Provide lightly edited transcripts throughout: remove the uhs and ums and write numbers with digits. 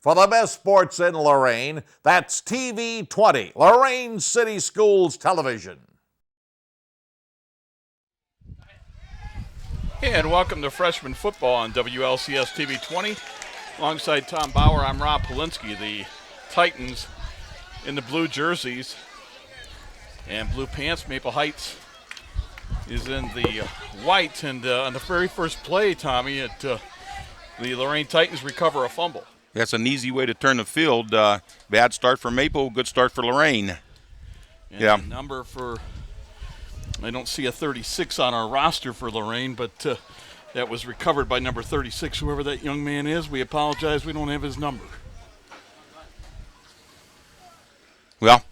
For the best sports in Lorain, that's TV 20, Lorain City Schools Television. And welcome to Freshman Football on WLCS TV 20. Alongside Tom Bauer, I'm Rob Polinsky. The Titans in the blue jerseys and blue pants. Maple Heights is in the white. And on the very first play, Tommy, the Lorain Titans recover a fumble. That's an easy way to turn the field. Bad start for Maple, good start for Lorain. And the number for, I don't see a 36 on our roster for Lorain, but that was recovered by number 36, whoever that young man is. We apologize, we don't have his number. Well,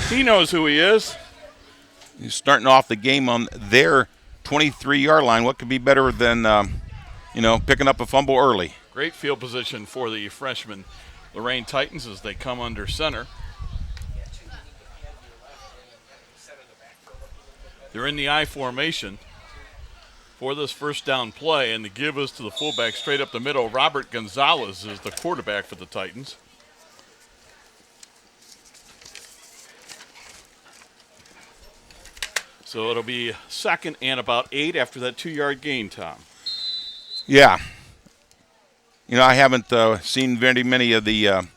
he knows who he is. He's starting off the game on their 23-yard line. What could be better than, picking up a fumble early? Great field position for the freshman Lorain Titans as they come under center. They're in the I formation for this first down play, and the give is to the fullback straight up the middle. Robert Gonzalez is the quarterback for the Titans. So it'll be second and about 8 after that 2-yard gain, Tom. Yeah. I haven't seen very many of the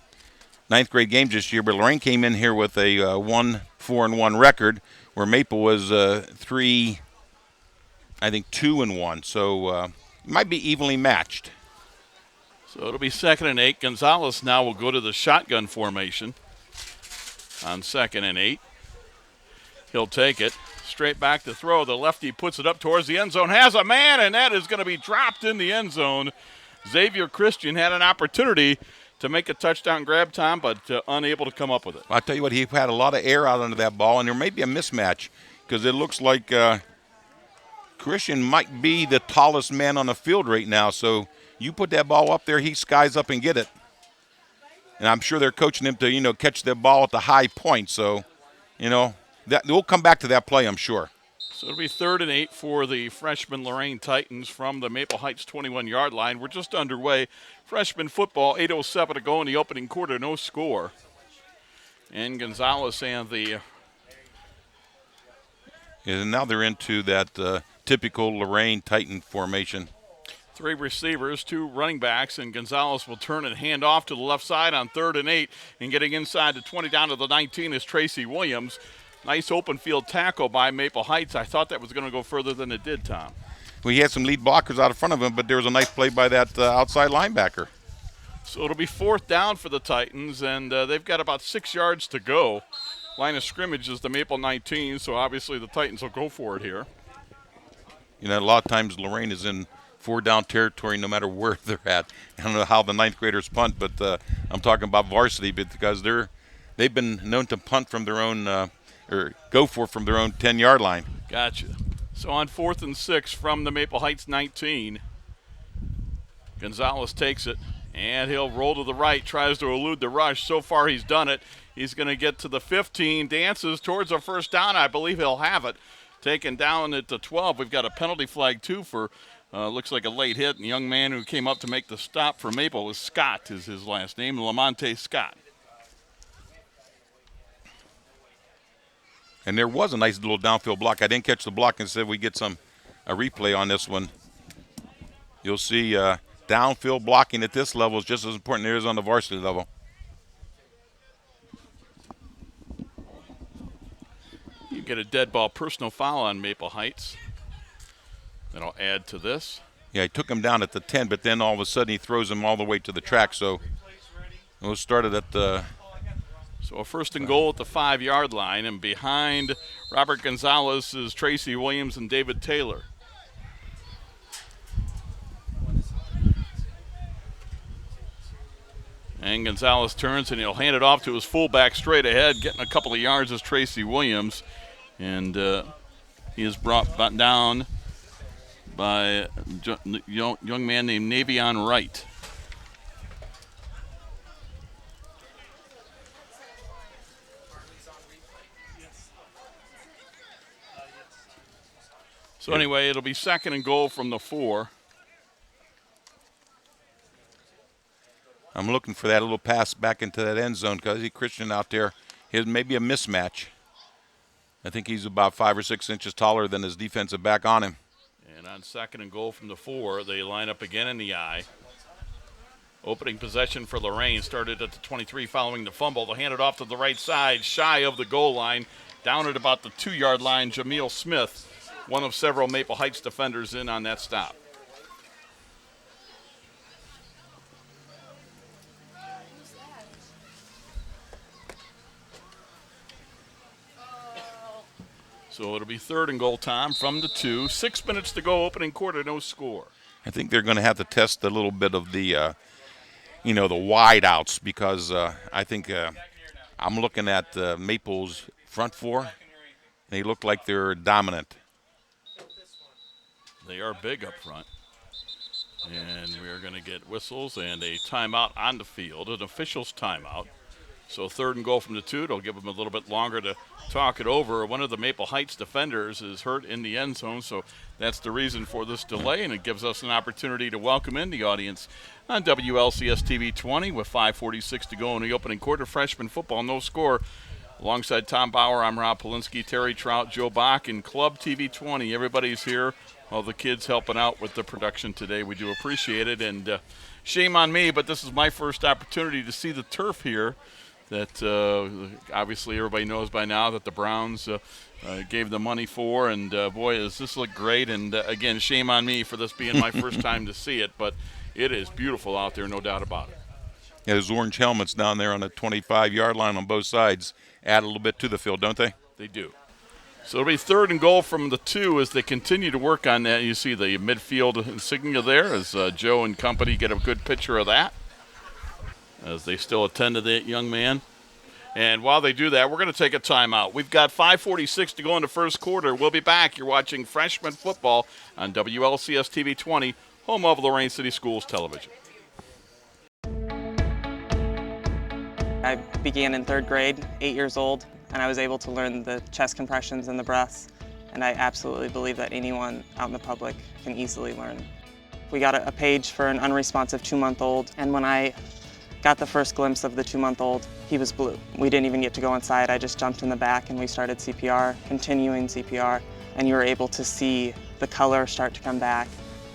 ninth grade games this year, but Lorain came in here with a 1-4-1 record, where Maple was 2-1. So it might be evenly matched. So it'll be second and 8. Gonzalez now will go to the shotgun formation on second and 8. He'll take it. Straight back to throw. The lefty puts it up towards the end zone. Has a man, and that is going to be dropped in the end zone. Xavier Christian had an opportunity to make a touchdown grab, Tom, but unable to come up with it. I'll tell you what, he had a lot of air out under that ball, and there may be a mismatch because it looks like Christian might be the tallest man on the field right now. So you put that ball up there, he skies up and get it. And I'm sure they're coaching him to, catch the ball at the high point. So, we'll come back to that play, I'm sure. So it'll be third and 8 for the freshman Lorain Titans from the Maple Heights 21-yard line. We're just underway. Freshman football, 8:07 to go in the opening quarter, no score. And Gonzalez and And now they're into that typical Lorain Titan formation. 3 receivers, 2 running backs, and Gonzalez will turn and hand off to the left side on third and 8. And getting inside the 20 down to the 19 is Tracy Williams. Nice open field tackle by Maple Heights. I thought that was going to go further than it did, Tom. Well, he had some lead blockers out in front of him, but there was a nice play by that outside linebacker. So it'll be fourth down for the Titans, and they've got about 6 yards to go. Line of scrimmage is the Maple 19, so obviously the Titans will go for it here. A lot of times Lorain is in 4-down territory no matter where they're at. I don't know how the ninth graders punt, but I'm talking about varsity because they've been known to punt from their own or go from their own 10-yard line. Gotcha. So on 4th and 6 from the Maple Heights 19, Gonzalez takes it, and he'll roll to the right, tries to elude the rush. So far he's done it. He's going to get to the 15, dances towards a first down. I believe he'll have it. Taken down at the 12. We've got a penalty flag, too, for looks like a late hit. And the young man who came up to make the stop for Maple was Scott, is his last name, Lamonte Scott. And there was a nice little downfield block. I didn't catch the block and said we get a replay on this one. You'll see downfield blocking at this level is just as important as it is on the varsity level. You get a dead ball personal foul on Maple Heights. That'll add to this. Yeah, he took him down at the 10, but then all of a sudden he throws him all the way to the track. So it started at the... So a first and goal at the 5-yard line, and behind Robert Gonzalez is Tracy Williams and David Taylor. And Gonzalez turns and he'll hand it off to his fullback straight ahead. Getting a couple of yards is Tracy Williams. And he is brought down by a young man named Navion Wright. So anyway, it'll be second and goal from the 4. I'm looking for that little pass back into that end zone because I see Christian out there. Here's maybe a mismatch. I think he's about 5 or 6 inches taller than his defensive back on him. And on 2nd and goal from the 4, they line up again in the I. Opening possession for Lorain started at the 23 following the fumble. They'll hand it off to the right side, shy of the goal line. Down at about the 2-yard line, Jameel Smith, one of several Maple Heights defenders in on that stop. So it'll be 3rd and goal, Tom, from the 2. 6 minutes to go, opening quarter, no score. I think they're going to have to test a little bit of the, the wide outs because I think I'm looking at Maple's front 4. They look like they're dominant. They are big up front. And we're going to get whistles and a timeout on the field, an official's timeout. So 3rd and goal from the 2. It'll give them a little bit longer to talk it over. One of the Maple Heights defenders is hurt in the end zone, so that's the reason for this delay, and it gives us an opportunity to welcome in the audience on WLCS TV 20 with 5:46 to go in the opening quarter. Freshman football, no score. Alongside Tom Bauer, I'm Rob Polinsky, Terry Trout, Joe Bach, and Club TV 20. Everybody's here. All the kids helping out with the production today. We do appreciate it, and shame on me, but this is my first opportunity to see the turf here that obviously everybody knows by now that the Browns gave the money for, and boy, does this look great. And again, shame on me for this being my first time to see it, but it is beautiful out there, no doubt about it. Yeah, those orange helmets down there on the 25-yard line on both sides add a little bit to the field, don't they? They do. So it'll be 3rd and goal from the 2 as they continue to work on that. You see the midfield insignia there as Joe and company get a good picture of that as they still attend to that young man. And while they do that, we're going to take a timeout. We've got 5:46 to go in the first quarter. We'll be back. You're watching Freshman football on WLCS TV 20, home of Lorain City Schools Television. I began in 3rd grade, 8 years old, and I was able to learn the chest compressions and the breaths. And I absolutely believe that anyone out in the public can easily learn. We got a page for an unresponsive 2-month-old, and when I got the first glimpse of the 2-month-old, he was blue. We didn't even get to go inside. I just jumped in the back and we started CPR, continuing CPR, and you were able to see the color start to come back,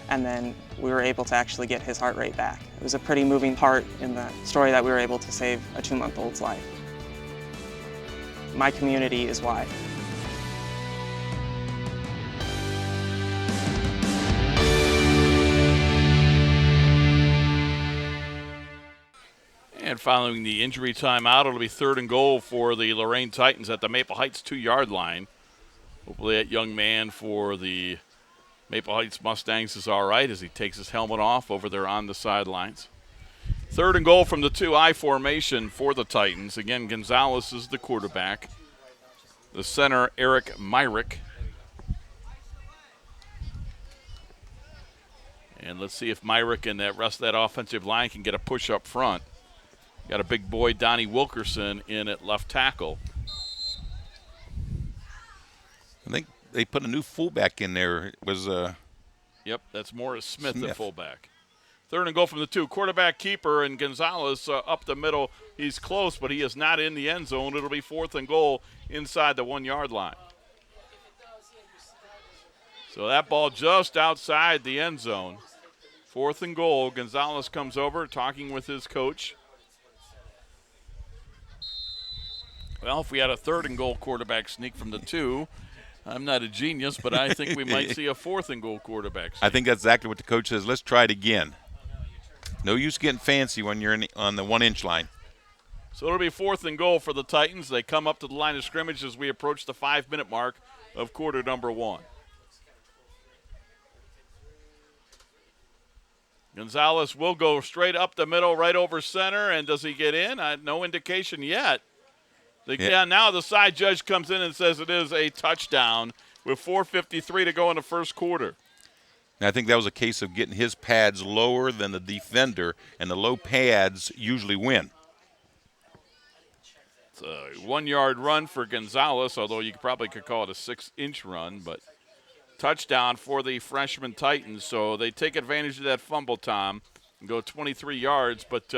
and then we were able to actually get his heart rate back. It was a pretty moving part in the story that we were able to save a 2-month-old's life. My community is why. And following the injury timeout, it'll be 3rd and goal for the Lorain Titans at the Maple Heights 2-yard line. Hopefully that young man for the Maple Heights Mustangs is all right as he takes his helmet off over there on the sidelines. 3rd and goal from the 2-I formation for the Titans. Again, Gonzalez is the quarterback. The center, Eric Myrick. And let's see if Myrick and that rest of that offensive line can get a push up front. Got a big boy, Donnie Wilkerson, in at left tackle. I think they put a new fullback in there. It was Yep, that's Morris Smith at fullback. 3rd and goal from the 2. Quarterback keeper, and Gonzalez up the middle. He's close, but he is not in the end zone. It'll be 4th and goal inside the 1-yard line. So that ball just outside the end zone. 4th and goal. Gonzalez comes over talking with his coach. Well, if we had a 3rd and goal quarterback sneak from the 2, I'm not a genius, but I think we might see a 4th and goal quarterback sneak. I think that's exactly what the coach says. Let's try it again. No use getting fancy when you're on the 1-inch line. So it'll be 4th and goal for the Titans. They come up to the line of scrimmage as we approach the 5-minute mark of quarter number 1. Gonzalez will go straight up the middle, right over center, and does he get in? No indication yet. Now the side judge comes in and says it is a touchdown with 4:53 to go in the first quarter. And I think that was a case of getting his pads lower than the defender, and the low pads usually win. It's a 1-yard run for Gonzalez, although you probably could call it a 6-inch run, but touchdown for the freshman Titans. So they take advantage of that fumble, Tom, and go 23 yards, but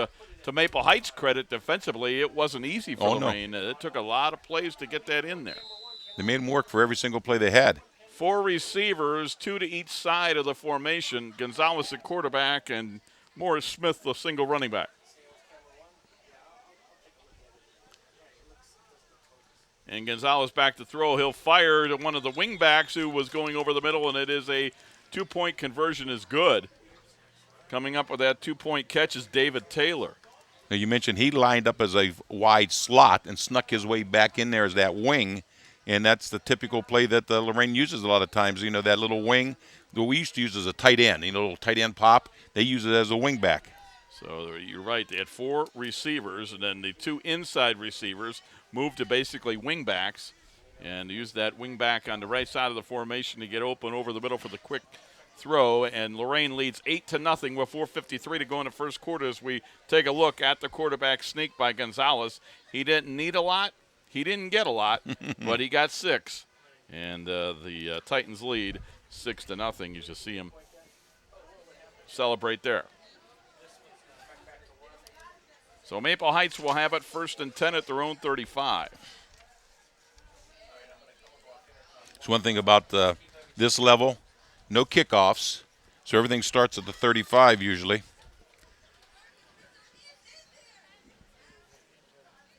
to Maple Heights' credit, defensively, it wasn't easy for no. Lorain. It took a lot of plays to get that in there. They made them work for every single play they had. 4 receivers, 2 to each side of the formation. Gonzalez at quarterback and Morris Smith, the single running back. And Gonzalez back to throw. He'll fire to one of the wing backs who was going over the middle, and it is a 2-point conversion is good. Coming up with that 2-point catch is David Taylor. Now you mentioned he lined up as a wide slot and snuck his way back in there as that wing, and that's the typical play that Lorain uses a lot of times. You know, that little wing that we used to use as a tight end, you know, little tight end pop. They use it as a wing back. So you're right. They had 4 receivers, and then the 2 inside receivers moved to basically wing backs and used that wing back on the right side of the formation to get open over the middle for the quick throw. And Lorain leads 8-0 with 4:53 to go in the first quarter as we take a look at the quarterback sneak by Gonzalez. He didn't need a lot. He didn't get a lot, but he got 6. And the Titans lead 6-0. You should see him celebrate there. So Maple Heights will have it 1st and 10 at their own 35. It's one thing about this level, no kickoffs, so everything starts at the 35 usually.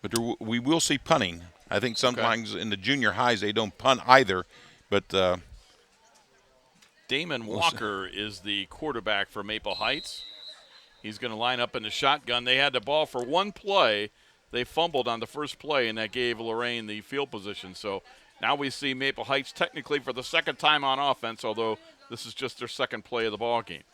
But we will see punting. I think sometimes in the junior highs they don't punt either, but Damon Walker is the quarterback for Maple Heights. He's going to line up in the shotgun. They had the ball for 1 play. They fumbled on the first play, and that gave Lorain the field position. So now we see Maple Heights technically for the 2nd time on offense, although this is just their 2nd play of the ball game.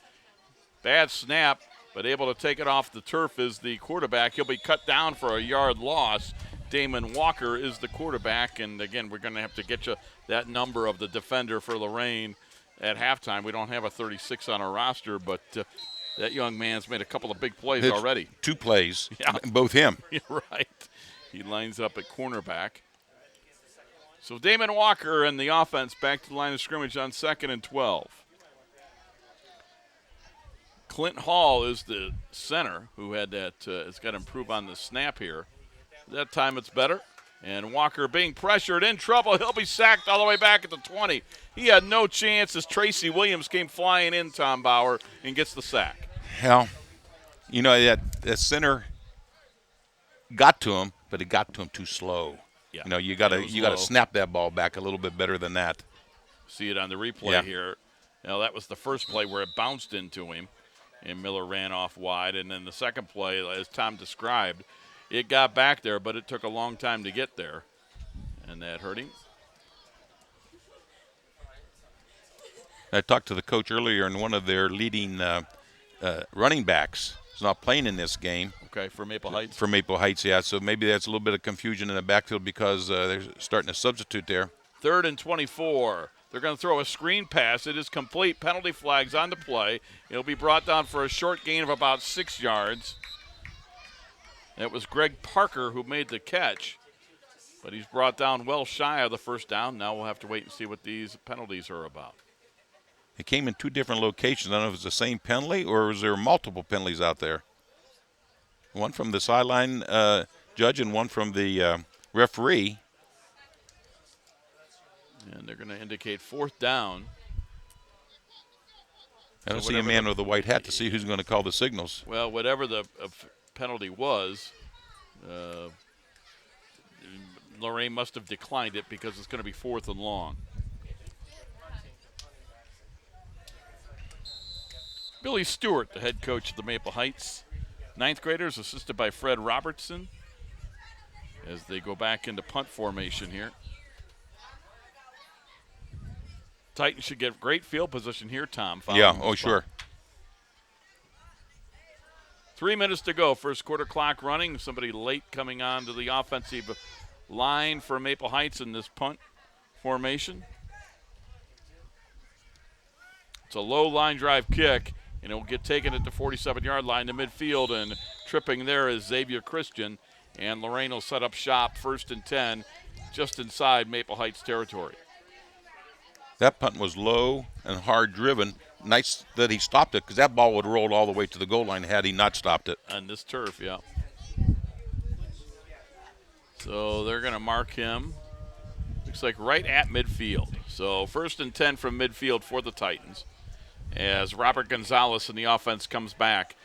Bad snap, but able to take it off the turf is the quarterback. He'll be cut down for a yard loss. Damon Walker is the quarterback, and again, we're going to have to get you that number of the defender for Lorain at halftime. We don't have a 36 on our roster, but that young man's made a couple of big plays already. 2 plays, yeah. Both him. You're right. He lines up at cornerback. So Damon Walker and the offense back to the line of scrimmage on 2nd and 12. Clint Hall is the center who had that, has got to improve on the snap here. That time it's better. And Walker being pressured, in trouble. He'll be sacked all the way back at the 20. He had no chance as Tracy Williams came flying in, Tom Bauer, and gets the sack. Hell, you know, that center got to him, but it got to him too slow. Yeah. You know, you gotta snap that ball back a little bit better than that. See it on the replay here. Now that was the first play where it bounced into him, and Miller ran off wide. And then the second play, as Tom described, it got back there, but it took a long time to get there, and that hurt him. I talked to the coach earlier, and one of their leading running backs is not playing in this game. Okay, for Maple Heights? For Maple Heights, yeah. So maybe that's a little bit of confusion in the backfield because they're starting to substitute there. 3rd and 24. They're going to throw a screen pass. It is complete. Penalty flags on the play. It'll be brought down for a short gain of about 6 yards. It was Greg Parker who made the catch, but he's brought down well shy of the first down. Now we'll have to wait and see what these penalties are about. It came in 2 different locations. I don't know if it's the same penalty or was there multiple penalties out there. One from the sideline judge and one from the referee. And they're going to indicate 4th down. I don't see a man with a white hat to see who's going to call the signals. Well, whatever the penalty was, Lorain must have declined it because it's going to be 4th and long. Billy Stewart, the head coach of the Maple Heights. 9th graders assisted by Fred Robertson as they go back into punt formation here. Titans should get great field position here, Tom. Yeah, oh, sure. 3 minutes to go. First quarter clock running. Somebody late coming on to the offensive line for Maple Heights in this punt formation. It's a low line drive kick, and it will get taken at the 47-yard line to midfield, and tripping there is Xavier Christian, and Lorain will set up shop 1st and 10 just inside Maple Heights territory. That punt was low and hard driven. Nice that he stopped it, because that ball would have rolled all the way to the goal line had he not stopped it. On this turf, yeah. So they're going to mark him, looks like right at midfield. So 1st and 10 from midfield for the Titans as Robert Gonzalez in the offense comes back.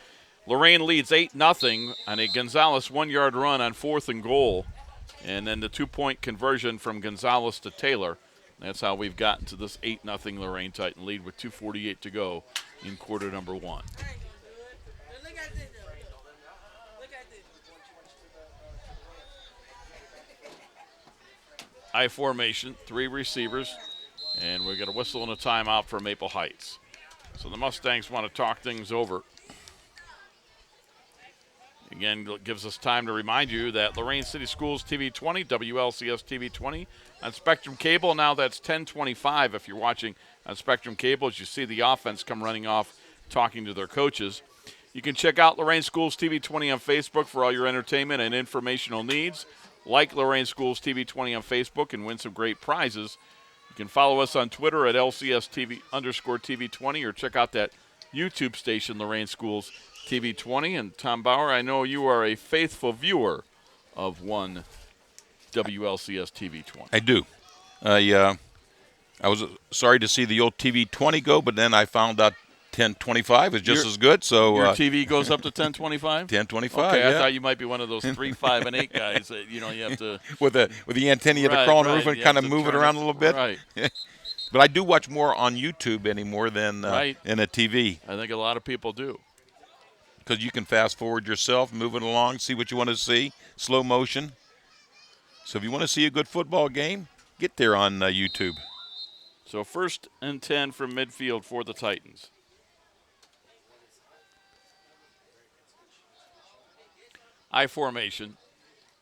Lorain leads 8-0 on a Gonzalez 1-yard run on 4th and goal. And then the 2-point conversion from Gonzalez to Taylor. That's how we've gotten to this 8-0 Lorain Titan lead with 2:48 to go in quarter number 1. I formation, 3 receivers, and we got a whistle and a timeout for Maple Heights. So the Mustangs want to talk things over. Again, it gives us time to remind you that Lorain City Schools TV 20, WLCS TV 20 on Spectrum Cable. Now that's 10:25 if you're watching on Spectrum Cable as you see the offense come running off talking to their coaches. You can check out Lorain Schools TV 20 on Facebook for all your entertainment and informational needs. Like Lorain Schools TV 20 on Facebook and win some great prizes. You can follow us on Twitter at LCS_TV 20 or check out that YouTube station, Lorain Schools TV 20. And Tom Bauer, I know you are a faithful viewer of one WLCS TV 20. I do. I was sorry to see the old TV 20 go, but then I found out 1025 is just as good. So your TV goes up to 1025? 1025. Okay, yeah. I thought you might be one of those 3, 5, and 8 guys that you have to with the antennae of the crawling roof and kind of move it around a little bit. Right. But I do watch more on YouTube anymore than in a TV. I think a lot of people do. Because you can fast forward yourself, move it along, see what you want to see, slow motion. So if you want to see a good football game, get there on YouTube. So 1st and 10 from midfield for the Titans. I formation.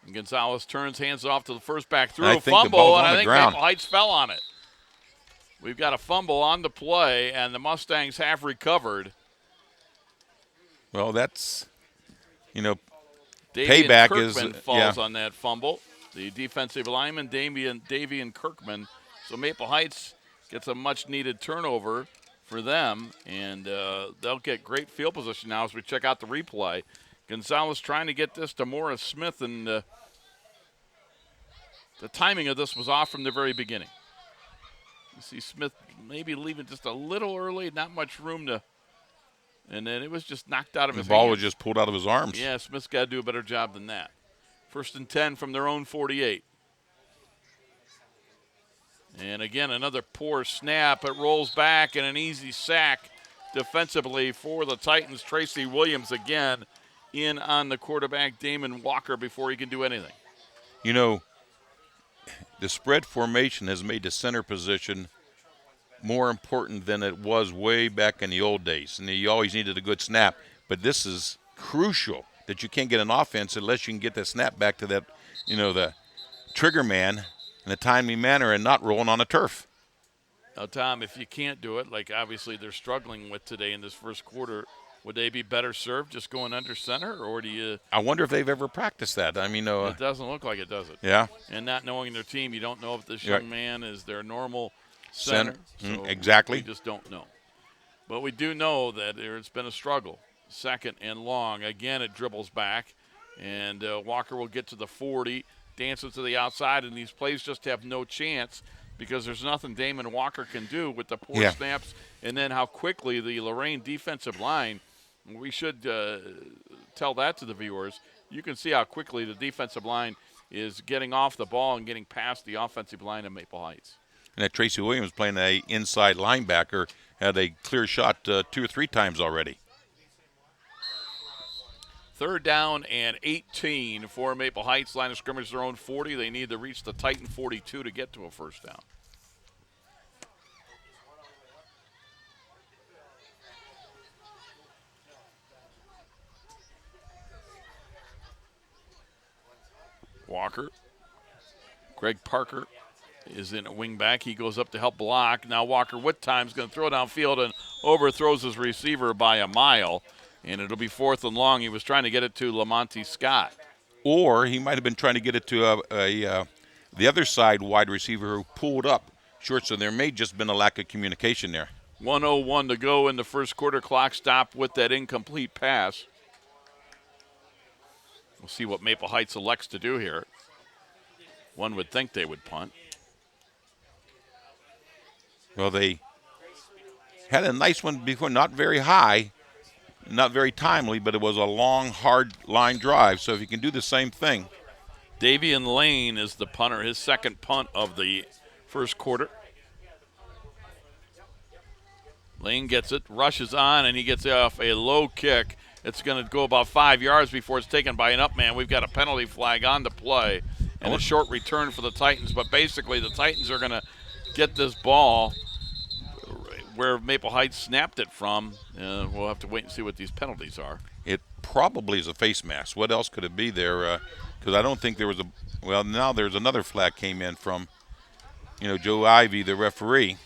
And Gonzalez turns, hands off to the first back through. I think the fumble, ball's and on I the think ground. Maple Heights fell on it. We've got a fumble on the play, and the Mustangs have recovered. Well, that's, Davian payback Kirkman is falls on that fumble. The defensive lineman, Davian Kirkman. So Maple Heights gets a much-needed turnover for them, and they'll get great field position now as we check out the replay. Gonzalez trying to get this to Morris Smith, and the timing of this was off from the very beginning. You see Smith maybe leaving just a little early, not much room to, and then it was just knocked out of his The ball hands. was just pulled out of his arms. Yeah, Smith's got to do a better job than that. 1st and 10 from their own 48. And again, another poor snap. It rolls back and an easy sack defensively for the Titans. Tracy Williams again in on the quarterback, Damon Walker, before he can do anything. The spread formation has made the center position more important than it was way back in the old days. And you always needed a good snap. But this is crucial that you can't get an offense unless you can get that snap back to that, the trigger man in a timely manner and not rolling on a turf. Now, Tom, if you can't do it, like obviously they're struggling with today in this first quarter, would they be better served just going under center, or do you? I wonder if they've ever practiced that. It doesn't look like it, does it? Yeah. And not knowing their team, you don't know if this young man is their normal Center. So Exactly. We just don't know. But we do know that it's been a struggle. 2nd and long. Again, it dribbles back, and Walker will get to the 40, dances to the outside, and these plays just have no chance because there's nothing Damon Walker can do with the poor snaps, and then how quickly the Lorain defensive line, we should tell that to the viewers. You can see how quickly the defensive line is getting off the ball and getting past the offensive line of Maple Heights. And that Tracy Williams playing an inside linebacker had a clear shot 2 or 3 times already. 3rd down and 18 for Maple Heights. Line of scrimmage their own 40. They need to reach the Titan 42 to get to a 1st down. Walker. Greg Parker is in a wing back. He goes up to help block. Now Walker with time is going to throw downfield and overthrows his receiver by a mile. And it'll be 4th and long. He was trying to get it to Lamonte Scott. Or he might have been trying to get it to the other side wide receiver who pulled up short, so there may just been a lack of communication there. 1:01 to go in the first quarter. Clock stopped with that incomplete pass. We'll see what Maple Heights elects to do here. One would think they would punt. Well, they had a nice one before, not very high, not very timely, but it was a long, hard line drive. So if you can do the same thing. Davian Lane is the punter, his second punt of the first quarter. Lane gets it, rushes on, and he gets off a low kick. It's going to go about 5 yards before it's taken by an up man. We've got a penalty flag on the play and a short return for the Titans. But basically the Titans are going to get this ball where Maple Heights snapped it from. We'll have to wait and see what these penalties are. It probably is a face mask. What else could it be there? Because I don't think there was a – well, now there's another flag came in from, Joe Ivy, the referee.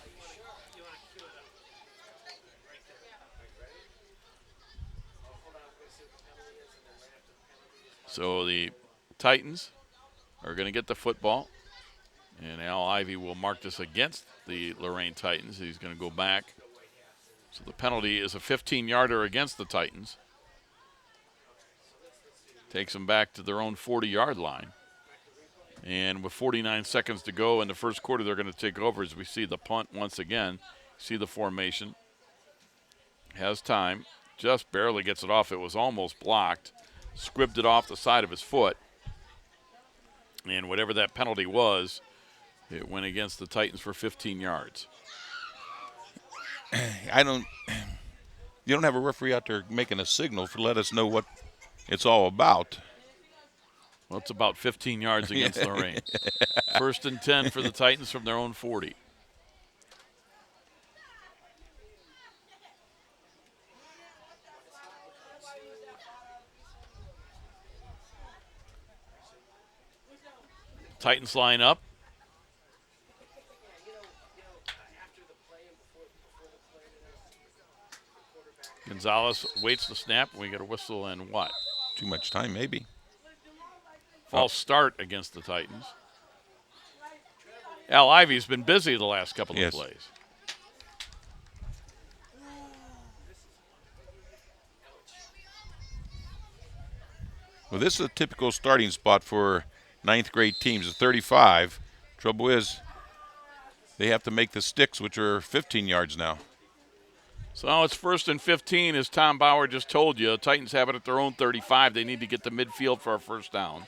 So the Titans are going to get the football, and Al Ivy will mark this against the Lorain Titans. He's going to go back. So the penalty is a 15-yarder against the Titans. Takes them back to their own 40-yard line. And with 49 seconds to go in the first quarter, they're going to take over as we see the punt once again. See the formation. Has time. Just barely gets it off. It was almost blocked. Squibbed it off the side of his foot. And whatever that penalty was, it went against the Titans for 15 yards. You don't have a referee out there making a signal to let us know what it's all about. Well, it's about 15 yards against Lorain. First and 10 for the Titans from their own 40. Titans line up. Gonzalez waits the snap. We get a whistle and what? Too much time, maybe. False start against the Titans. Al Ivy's been busy the last couple of plays. Well, this is a typical starting spot for ninth grade teams, a 35. Trouble is, they have to make the sticks, which are 15 yards now. So it's first and 15, as Tom Bauer just told you. Titans have it at their own 35. They need to get to midfield for a first down.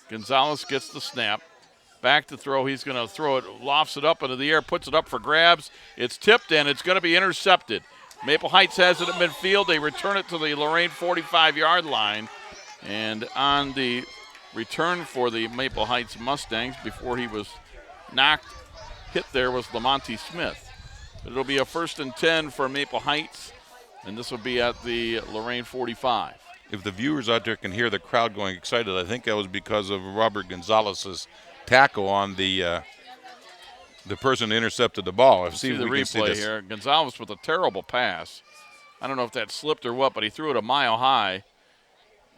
Gonzalez gets the snap. Back to throw. He's going to throw it, lofts it up into the air, puts it up for grabs. It's tipped, and it's going to be intercepted. Maple Heights has it at midfield. They return it to the Lorain 45-yard line. And on the return for the Maple Heights Mustangs, before he was hit there was Lamonte Smith. But it'll be a first and 10 for Maple Heights, and this will be at the Lorain 45. If the viewers out there can hear the crowd going excited, I think that was because of Robert Gonzalez's tackle on the person who intercepted the ball. See the replay here. Gonzalez with a terrible pass. I don't know if that slipped or what, but he threw it a mile high.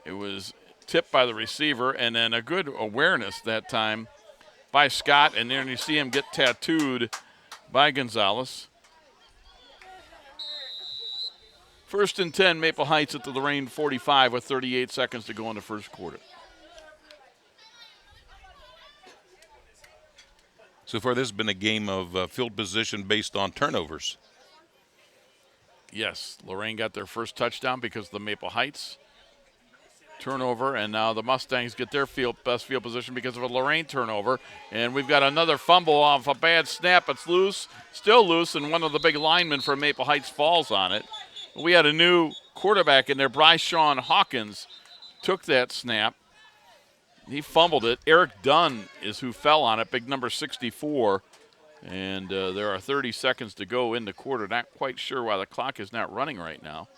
It was tipped by the receiver, and then a good awareness that time by Scott, and then you see him get tattooed by Gonzalez. First and 10, Maple Heights at the Lorain 45 with 38 seconds to go in the first quarter. So far, this has been a game of field position based on turnovers. Yes, Lorain got their first touchdown because of the Maple Heights turnover, and now the Mustangs get their best field position because of a Lorain turnover. And we've got another fumble off a bad snap. It's loose, still loose, and one of the big linemen from Maple Heights falls on it. We had a new quarterback in there, Bryce Sean Hawkins, took that snap. He fumbled it. Eric Dunn is who fell on it, big number 64. And there are 30 seconds to go in the quarter. Not quite sure why the clock is not running right now.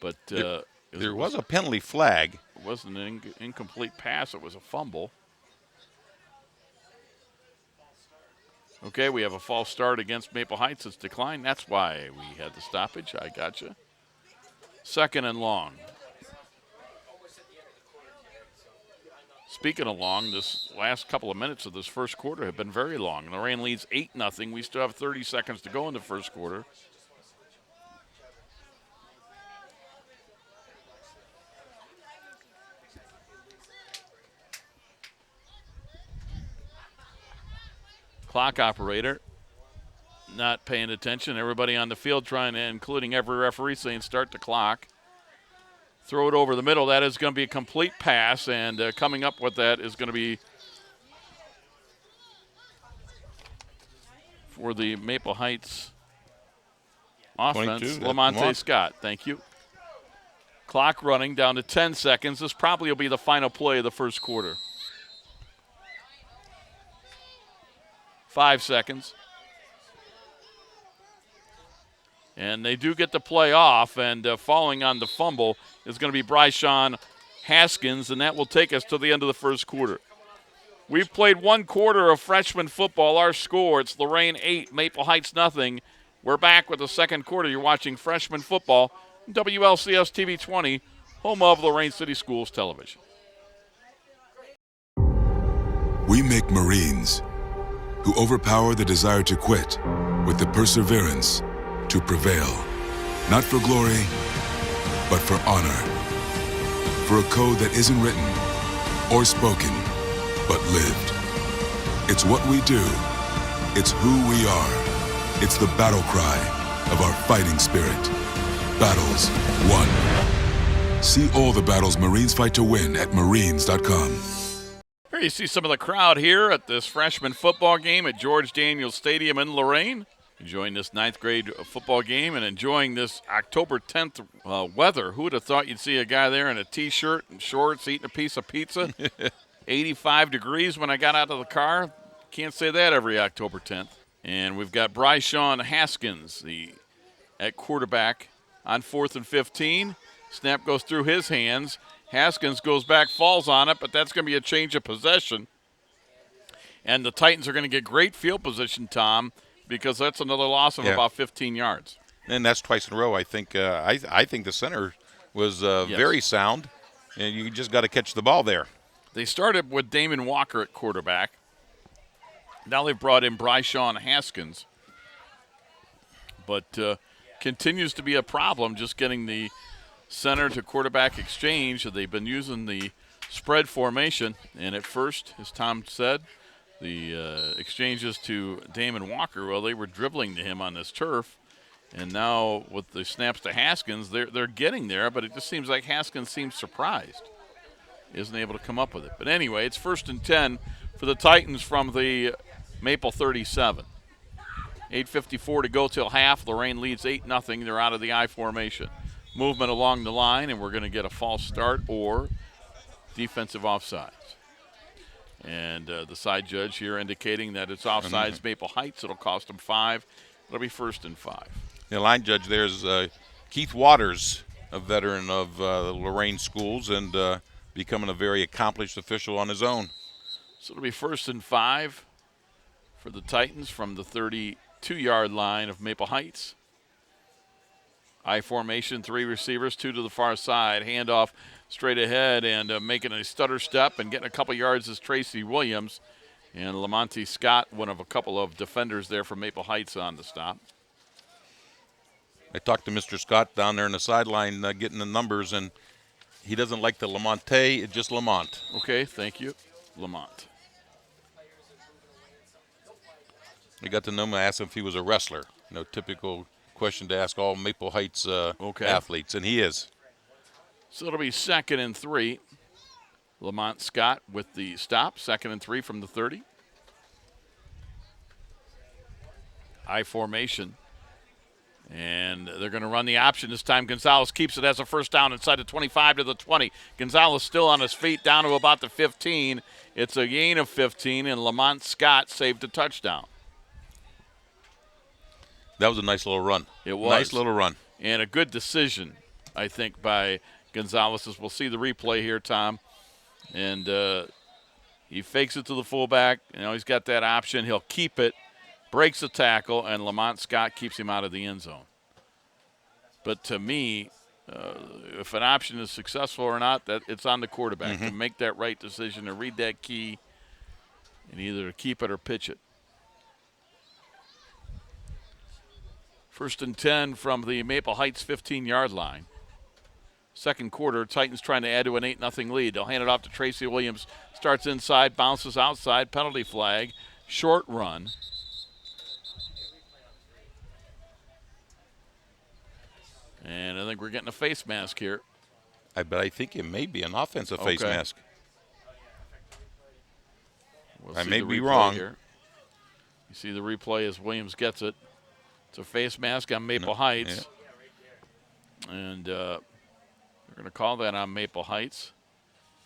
But there was a penalty flag. It wasn't an incomplete pass. It was a fumble. Okay, we have a false start against Maple Heights. It's declined. That's why we had the stoppage. I gotcha. Second and long. Speaking of long, this last couple of minutes of this first quarter have been very long. Lorain leads 8-0. We still have 30 seconds to go in the first quarter. Clock operator not paying attention. Everybody on the field trying to, including every referee, saying start the clock. Throw it over the middle. That is going to be a complete pass, and coming up with that is going to be for the Maple Heights offense, Lamonte Scott. Thank you. Clock running down to 10 seconds. This probably will be the final play of the first quarter. 5 seconds. And they do get the play off, and falling on the fumble is going to be Bryshawn Haskins, and that will take us to the end of the first quarter. We've played one quarter of freshman football. Our score, it's Lorain 8, Maple Heights nothing. We're back with the second quarter. You're watching freshman football, WLCS TV 20, home of Lorain City Schools Television. We make Marines who overpower the desire to quit with the perseverance to prevail, not for glory, but for honor. For a code that isn't written or spoken, but lived. It's what we do. It's who we are. It's the battle cry of our fighting spirit. Battles won. See all the battles Marines fight to win at marines.com. Here you see some of the crowd here at this freshman football game at George Daniels Stadium in Lorain. Enjoying this 9th grade football game and enjoying this October 10th weather. Who would have thought you'd see a guy there in a T-shirt and shorts eating a piece of pizza? 85 degrees when I got out of the car. Can't say that every October 10th. And we've got Bryshawn Haskins at quarterback on 4th and 15. Snap goes through his hands. Haskins goes back, falls on it, but that's going to be a change of possession. And the Titans are going to get great field position, Tom, because that's another loss of about 15 yards. And that's twice in a row. I think I think the center was very sound, and you just got to catch the ball there. They started with Damon Walker at quarterback. Now they've brought in Bryshawn Haskins. But continues to be a problem just getting the center to quarterback exchange. They've been using the spread formation, and at first, as Tom said, the exchanges to Damon Walker, well, they were dribbling to him on this turf. And now with the snaps to Haskins, they're getting there, but it just seems like Haskins seems surprised. Isn't able to come up with it. But anyway, it's 1st and 10 for the Titans from the Maple 37. 8:54 to go till half. Lorain leads 8-0. They're out of the I formation. Movement along the line, and we're going to get a false start or defensive offsides. And the side judge here indicating that it's offsides Maple Heights. It'll cost them 5. It'll be 1st and 5. The line judge there is Keith Waters, a veteran of the Lorain schools, and becoming a very accomplished official on his own. So it'll be 1st and 5 for the Titans from the 32-yard line of Maple Heights. I formation, 3 receivers, 2 to the far side. Handoff straight ahead and making a stutter step and getting a couple yards is Tracy Williams. And Lamonte Scott, one of a couple of defenders there from Maple Heights on the stop. I talked to Mr. Scott down there in the sideline getting the numbers, and he doesn't like the Lamonte, it's just Lamont. Okay, thank you, Lamont. We got to know him, I asked him if he was a wrestler. Typical question to ask all Maple Heights athletes, and he is. So it'll be 2nd and 3. Lamont Scott with the stop, 2nd and 3 from the 30. I formation. And they're going to run the option this time. Gonzalez keeps it as a first down inside the 25 to the 20. Gonzalez still on his feet down to about the 15. It's a gain of 15, and Lamont Scott saved a touchdown. That was a nice little run. It was. Nice little run. And a good decision, I think, by Gonzalez. As we'll see the replay here, Tom. And he fakes it to the fullback. He's got that option. He'll keep it. Breaks the tackle, and Lamont Scott keeps him out of the end zone. But to me, if an option is successful or not, that it's on the quarterback to make that right decision, to read that key, and either keep it or pitch it. 1st and 10 from the Maple Heights 15-yard line. Second quarter, Titans trying to add to an 8-0 lead. They'll hand it off to Tracy Williams. Starts inside, bounces outside, penalty flag, short run. And I think we're getting a face mask here. I think it may be an offensive face mask. I may be wrong. Here. You see the replay as Williams gets it. It's a face mask on Maple Heights. Yeah. And they're going to call that on Maple Heights.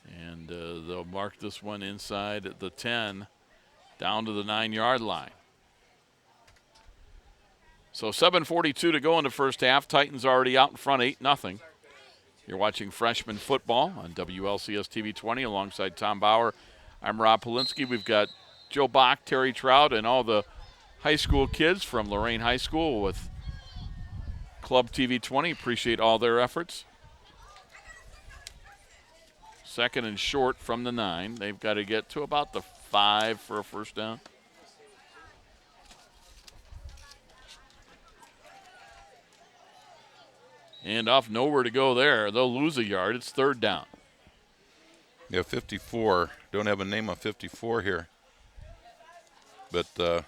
And they'll mark this one inside the 10 down to the 9-yard line. So 7:42 to go in the first half. Titans already out in front 8-0. You're watching Freshman football on WLCS TV 20 alongside Tom Bauer. I'm Rob Polinsky. We've got Joe Bach, Terry Trout, and all the high school kids from Lorain High School with Club TV 20. Appreciate all their efforts. 2nd and short from the 9. They've got to get to about the 5 for a first down. And off, nowhere to go there. They'll lose a yard. It's 3rd down. Yeah, 54. Don't have a name on 54 here. But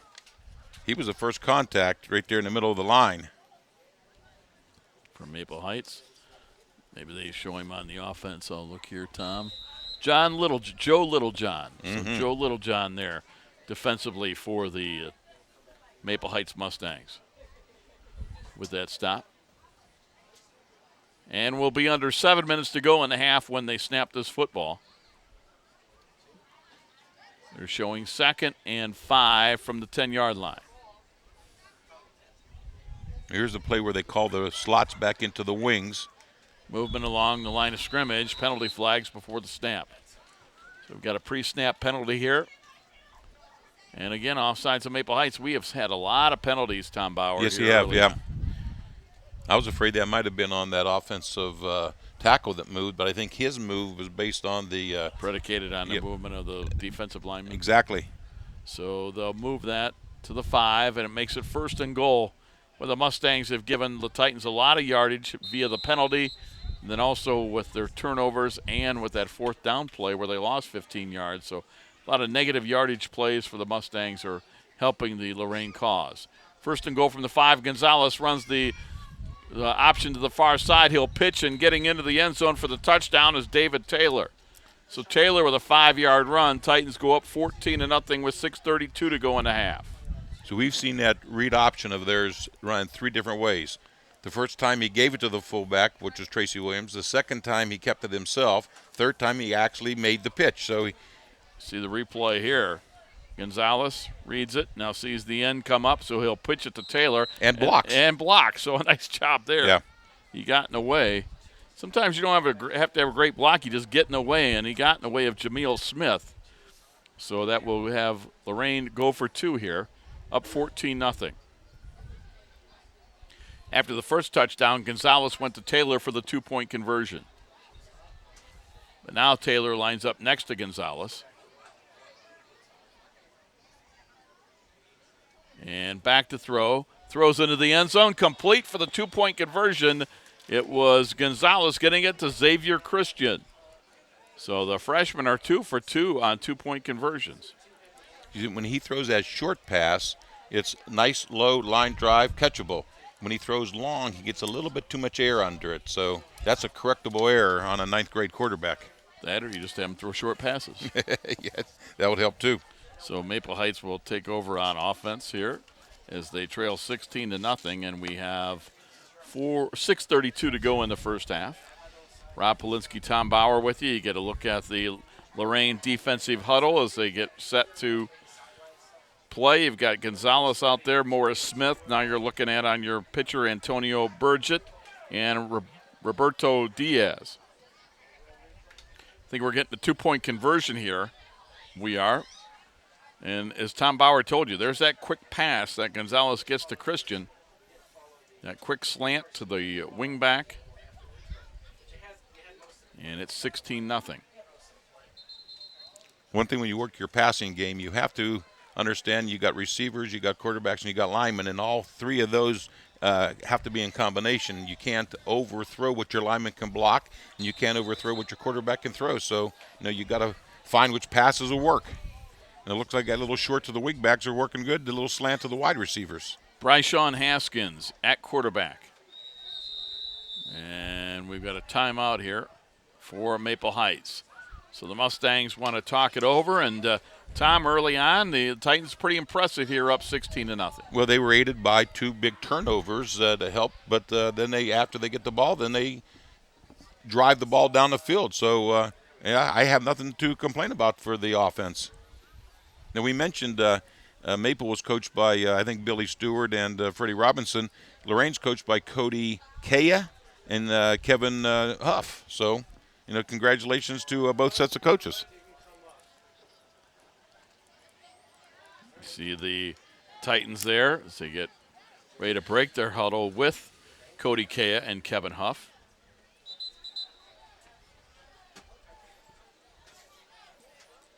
he was the first contact right there in the middle of the line. From Maple Heights. Maybe they show him on the offense. I'll look here, Tom. Joe Littlejohn. So Joe Littlejohn there defensively for the Maple Heights Mustangs with that stop. And we'll be under 7 minutes to go in the half when they snap this football. They're showing 2nd and 5 from the 10-yard line. Here's the play where they call the slots back into the wings. Movement along the line of scrimmage. Penalty flags before the snap. So we've got a pre-snap penalty here. And again, offsides of Maple Heights. We have had a lot of penalties, Tom Bauer. Yes, we have, yeah. I was afraid that might have been on that offensive tackle that moved, but I think his move was based on the predicated on the movement of the defensive lineman. Exactly. So they'll move that to the 5, and it makes it 1st and goal, where the Mustangs have given the Titans a lot of yardage via the penalty, and then also with their turnovers and with that 4th down play where they lost 15 yards. So a lot of negative yardage plays for the Mustangs are helping the Lorain cause. 1st and goal from the 5. Gonzalez runs the option to the far side. He'll pitch, and getting into the end zone for the touchdown is David Taylor. So Taylor with a 5-yard run. Titans go up 14-0 with 6:32 to go in the half. So we've seen that read option of theirs run 3 different ways. The first time he gave it to the fullback, which was Tracy Williams. The second time he kept it himself. Third time he actually made the pitch. So see the replay here. Gonzalez reads it, now sees the end come up, so he'll pitch it to Taylor. And blocks. And blocks, so a nice job there. Yeah. He got in the way. Sometimes you don't have to have a great block, you just get in the way, and he got in the way of Jameel Smith. So that will have Lorain go for 2 here, up 14-0. After the first touchdown, Gonzalez went to Taylor for the 2-point conversion. But now Taylor lines up next to Gonzalez. And back to throw. Throws into the end zone. Complete for the 2-point conversion. It was Gonzalez getting it to Xavier Christian. So the freshmen are 2 for 2 on 2-point conversions. When he throws that short pass, it's nice, low line drive, catchable. When he throws long, he gets a little bit too much air under it. So that's a correctable error on a 9th grade quarterback. That, or you just have him throw short passes. Yeah, that would help too. So Maple Heights will take over on offense here as they trail 16-0, and we have 6:32 to go in the first half. Rob Polinsky, Tom Bauer with you. You get a look at the Lorain defensive huddle as they get set to play. You've got Gonzalez out there, Morris Smith. Now you're looking at on your pitcher Antonio Burgett and Roberto Diaz. I think we're getting the 2-point conversion here. We are. And as Tom Bauer told you, there's that quick pass that Gonzalez gets to Christian. That quick slant to the wing back. And it's 16-0. One thing when you work your passing game, you have to understand you got receivers, you got quarterbacks, and you got linemen, and all three of those have to be in combination. You can't overthrow what your lineman can block, and you can't overthrow what your quarterback can throw. So, you got to find which passes will work. And it looks like that little short to the wingbacks are working good, the little slant to the wide receivers. Bryshawn Haskins at quarterback. And we've got a timeout here for Maple Heights. So the Mustangs want to talk it over, and Tom, early on, the Titans pretty impressive here, up 16-0. Well, they were aided by two big turnovers to help, but then after they get the ball, then they drive the ball down the field. So, I have nothing to complain about for the offense. Now, we mentioned Maple was coached by, I think, Billy Stewart and Freddie Robinson. Lorain's coached by Cody Kaya and Kevin Huff. So, congratulations to both sets of coaches. See the Titans there as they get ready to break their huddle with Cody Kaya and Kevin Huff.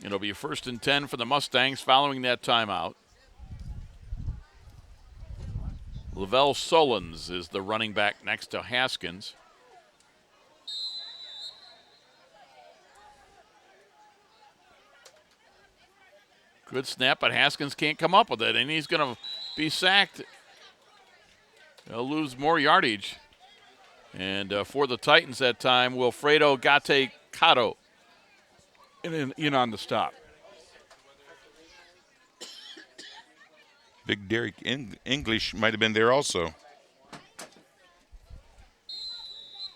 It'll be a 1st and 10 for the Mustangs following that timeout. Lavelle Solons is the running back next to Haskins. Good snap, but Haskins can't come up with it, and he's going to be sacked. They'll lose more yardage. And for the Titans that time, Wilfredo Gate Cato in on the stop. Big Derek English might have been there also.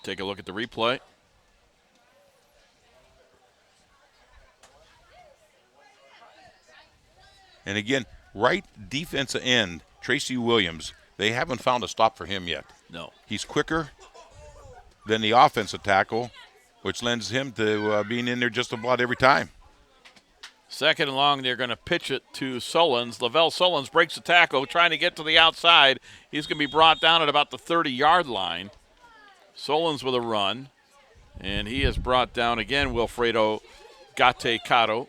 Take a look at the replay. And again, right defensive end, Tracy Williams, they haven't found a stop for him yet. No. He's quicker than the offensive tackle, which lends him to being in there just about every time. 2nd and long, they're going to pitch it to Solons. Lavelle Solons breaks the tackle, trying to get to the outside. He's going to be brought down at about the 30-yard line. Solons with a run, and he is brought down again, Wilfredo Gate Cato.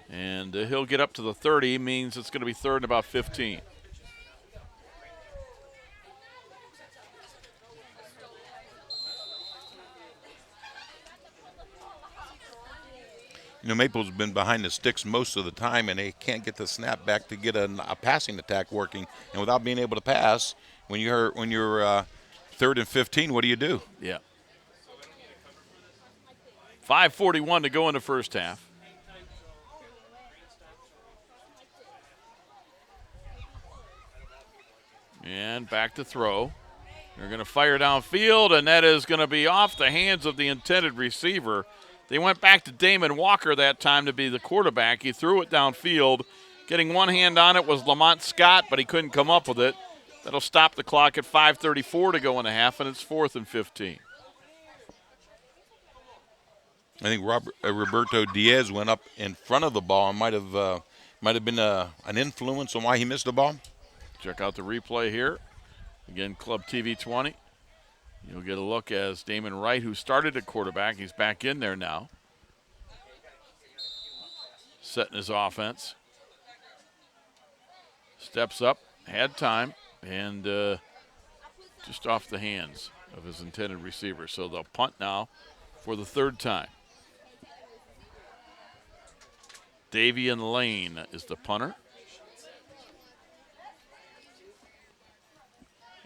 And he'll get up to the 30, means it's going to be 3rd and about 15. Maple's been behind the sticks most of the time, and they can't get the snap back to get a passing attack working. And without being able to pass, when you're 3rd and 15, what do you do? Yeah. 5:41 to go in the first half. And back to throw. They're going to fire downfield, and that is going to be off the hands of the intended receiver. They went back to Damon Walker that time to be the quarterback. He threw it downfield. Getting one hand on it was Lamont Scott, but he couldn't come up with it. That'll stop the clock at 5:34 to go in the half, and it's 4th and 15. I think Roberto Diaz went up in front of the ball and might have been an influence on why he missed the ball. Check out the replay here. Again, Club TV 20. You'll get a look as Damon Wright, who started at quarterback, he's back in there now. Setting his offense. Steps up, had time, and just off the hands of his intended receiver. So they'll punt now for the 3rd time. Davian Lane is the punter.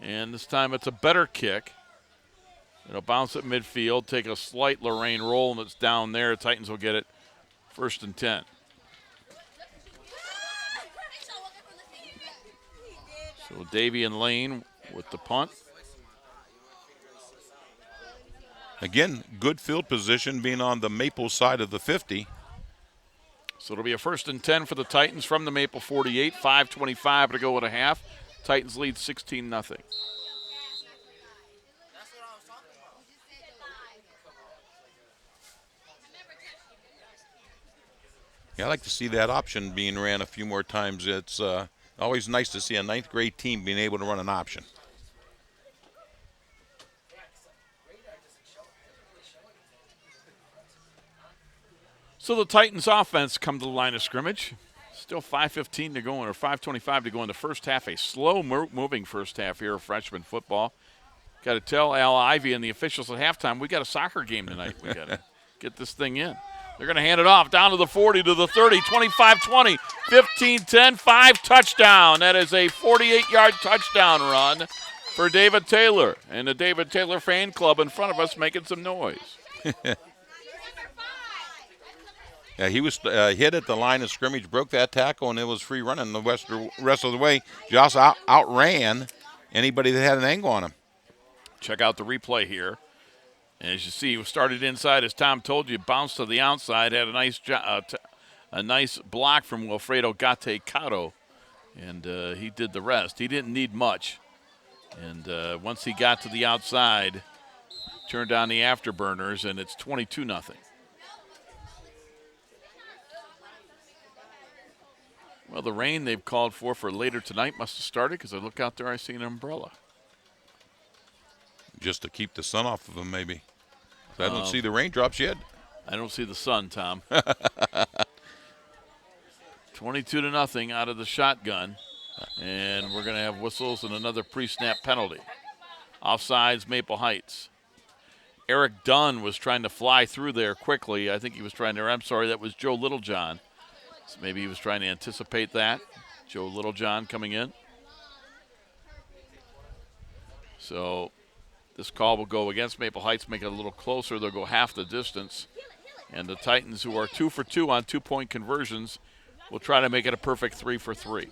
And this time it's a better kick. It'll bounce at midfield, take a slight Lorain roll, and it's down there. Titans will get it 1st and 10. So Davian Lane with the punt. Again, good field position being on the Maple side of the 50. So it'll be a 1st and 10 for the Titans from the Maple 48. 5:25 to go at a half. Titans lead 16-0. Yeah, I like to see that option being ran a few more times. It's always nice to see a 9th grade team being able to run an option. So the Titans offense come to the line of scrimmage. Still 5:15 to go, or 5:25 to go in the first half. A slow-moving first half here of freshman football. Got to tell Al Ivy and the officials at halftime, we got a soccer game tonight. We got to get this thing in. They're going to hand it off down to the 40, to the 30, 25-20, 15-10, 5 touchdown. That is a 48-yard touchdown run for David Taylor. And the David Taylor fan club in front of us making some noise. Yeah, he was hit at the line of scrimmage, broke that tackle, and it was free running the rest of the way. Josh outran anybody that had an angle on him. Check out the replay here. As you see, he started inside, as Tom told you, bounced to the outside, had a nice block from Wilfredo Gate-Cato, and he did the rest. He didn't need much. And once he got to the outside, turned on the afterburners, and it's 22-0. Well, the rain they've called for later tonight must have started, because I look out there, I see an umbrella. Just to keep the sun off of them, maybe. I don't see the raindrops yet. I don't see the sun, Tom. 22-0 out of the shotgun. And we're going to have whistles and another pre-snap penalty. Offsides, Maple Heights. Eric Dunn was trying to fly through there quickly. I think he was trying to, I'm sorry, that was Joe Littlejohn. So maybe he was trying to anticipate that. Joe Littlejohn coming in. So this call will go against Maple Heights, make it a little closer. They'll go half the distance. And the Titans, who are 2 for 2 on 2-point conversions, will try to make it a perfect 3 for 3.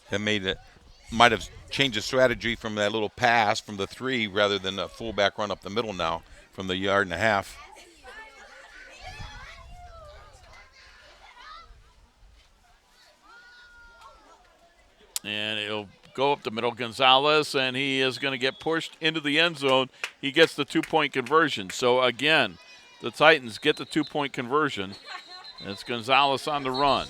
That might have changed the strategy from that little pass from the 3 rather than a fullback run up the middle now from the 1.5 yards. And it'll go up the middle. Gonzalez, and he is going to get pushed into the end zone. He gets the 2-point conversion. So, again, the Titans get the 2-point conversion. It's Gonzalez on the run.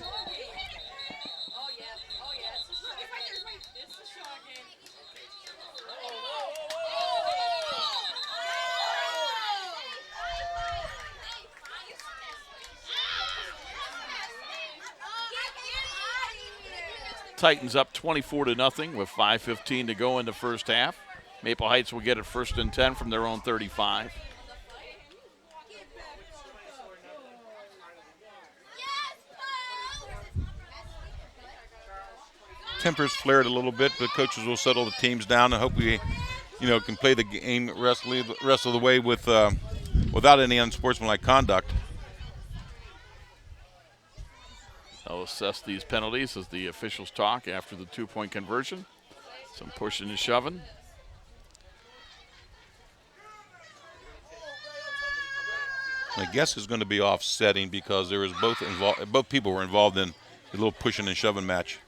Titans up 24-0 with 5:15 to go in the first half. Maple Heights will get it 1st and 10 from their own 35. Tempers flared a little bit, but coaches will settle the teams down and hope we, can play the game rest of the way with without any unsportsmanlike conduct. They'll assess these penalties as the officials talk after the 2-point conversion. Some pushing and shoving. My guess is going to be offsetting because there was both people were involved in a little pushing and shoving match.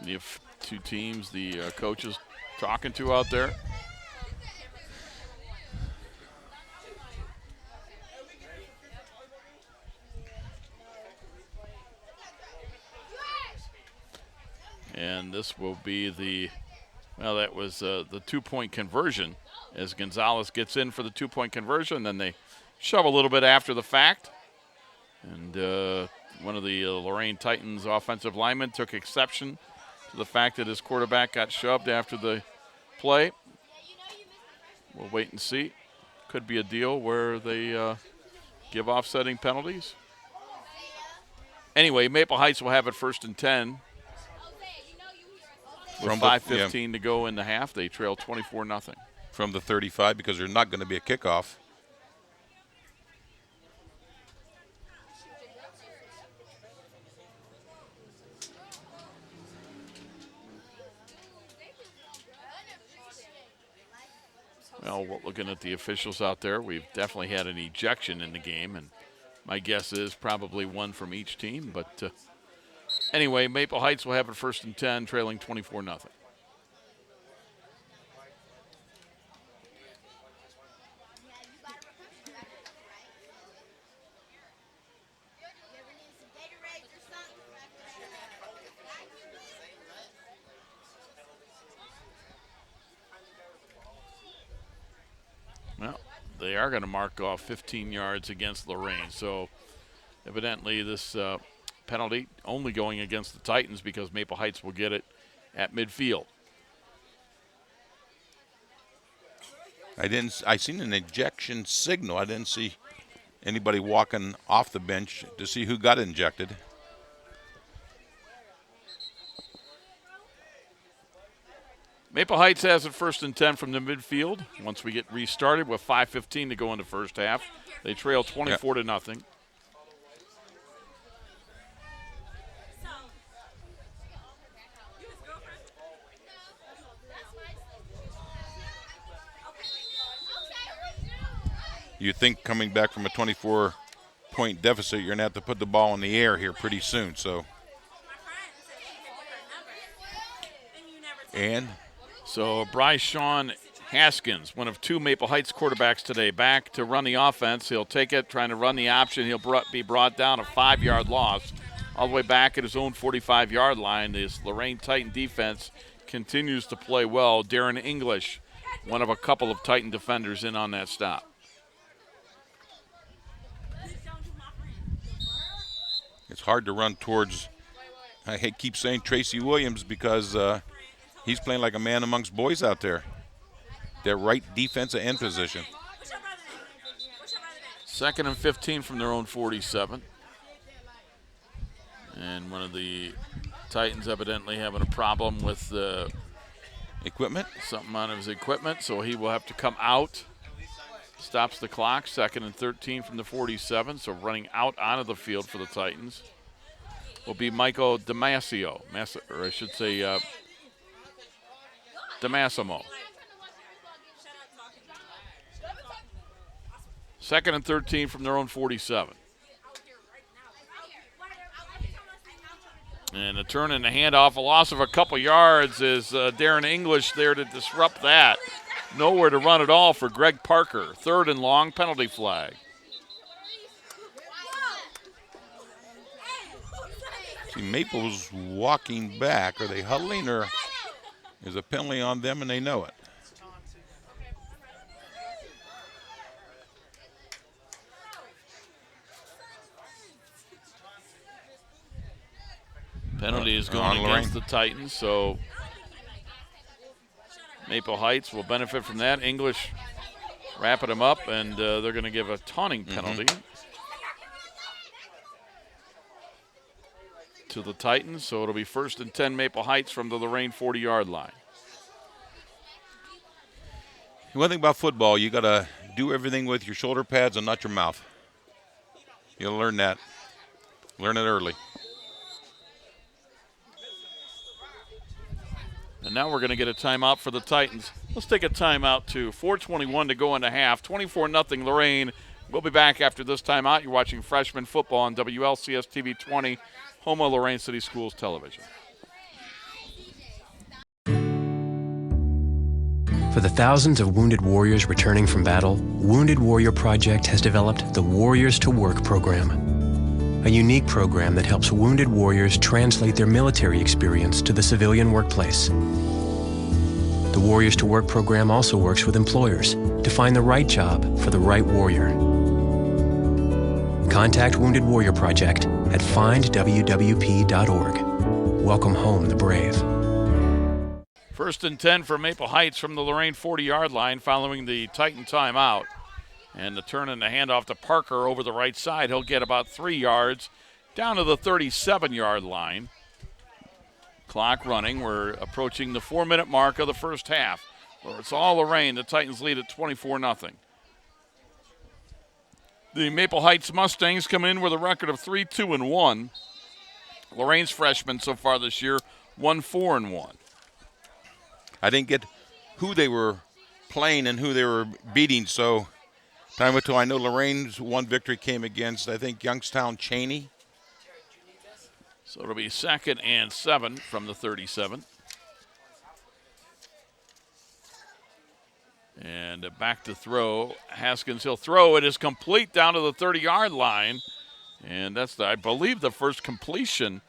The two teams, the coaches talking to out there. And this will be that was the 2-point conversion as Gonzalez gets in for the 2-point conversion. Then they shove a little bit after the fact. And one of the Lorain Titans offensive linemen took exception to the fact that his quarterback got shoved after the play. We'll wait and see. Could be a deal where they give offsetting penalties. Anyway, Maple Heights will have it 1st and 10. With 5:15 to go in the half, they trail 24-0. From the 35 because there's not going to be a kickoff. Well, looking at the officials out there, we've definitely had an ejection in the game, and my guess is probably one from each team. But anyway, Maple Heights will have it 1st and 10, trailing 24-0. they are going to mark off 15 yards against Lorain. So evidently this penalty only going against the Titans because Maple Heights will get it at midfield. I seen an ejection signal. I didn't see anybody walking off the bench to see who got injected. Maple Heights has it 1st and 10 from the midfield. Once we get restarted with 5:15 to go in the first half, they trail 24 to nothing. You think coming back from a 24-point deficit, you're going to have to put the ball in the air here pretty soon. So Bryce Sean Haskins, one of 2 Maple Heights quarterbacks today, back to run the offense. He'll take it, trying to run the option. He'll be brought down, a 5-yard loss. All the way back at his own 45-yard line. This Lorain Titan defense continues to play well. Darren English, one of a couple of Titan defenders in on that stop. It's hard to run towards, I keep saying Tracy Williams because he's playing like a man amongst boys out there. Their right defensive end position. 2nd and 15 from their own 47. And one of the Titans evidently having a problem with equipment. Something on his equipment, so he will have to come out. Stops the clock, 2nd and 13 from the 47, so running out onto the field for the Titans will be Michael Damasio, or I should say Damasimo. 2nd and 13 from their own 47. And a turn and a handoff, a loss of a couple yards is Darren English there to disrupt that. Nowhere to run at all for Greg Parker. 3rd and long, penalty flag. See, Maple's walking back. Are they huddling, or is a penalty on them and they know it? Penalty is going against the Titans, so Maple Heights will benefit from that. English wrapping him up, and they're going to give a taunting penalty to the Titans. So it'll be 1st and 10 Maple Heights from the Lorain 40-yard line. One thing about football, you got to do everything with your shoulder pads and not your mouth. You'll learn that. Learn it early. And now we're going to get a timeout for the Titans. Let's take a timeout to 4:21 to go into half. 24-0 Lorain. We'll be back after this timeout. You're watching Freshman football on WLCS TV 20, home of Lorain City Schools Television. For the thousands of wounded warriors returning from battle, Wounded Warrior Project has developed the Warriors to Work program, a unique program that helps wounded warriors translate their military experience to the civilian workplace. The Warriors to Work program also works with employers to find the right job for the right warrior. Contact Wounded Warrior Project at findwwp.org. Welcome home the brave. 1st and 10 for Maple Heights from the Lorain 40-yard line following the Titan timeout. And the turn and the handoff to Parker over the right side. He'll get about 3 yards down to the 37-yard line. Clock running. We're approaching the 4-minute mark of the first half, where it's all Lorain. The Titans lead at 24-0. The Maple Heights Mustangs come in with a record of 3-2-1. Lorain's freshmen so far this year 1-4-1. I didn't get who they were playing and who they were beating, so time until I know Lorain's one victory came against, I think, Youngstown Cheney. So it'll be 2nd and 7 from the 37. And back to throw. Haskins, he'll throw. It is complete down to the 30-yard line. And that's, I believe, the first completion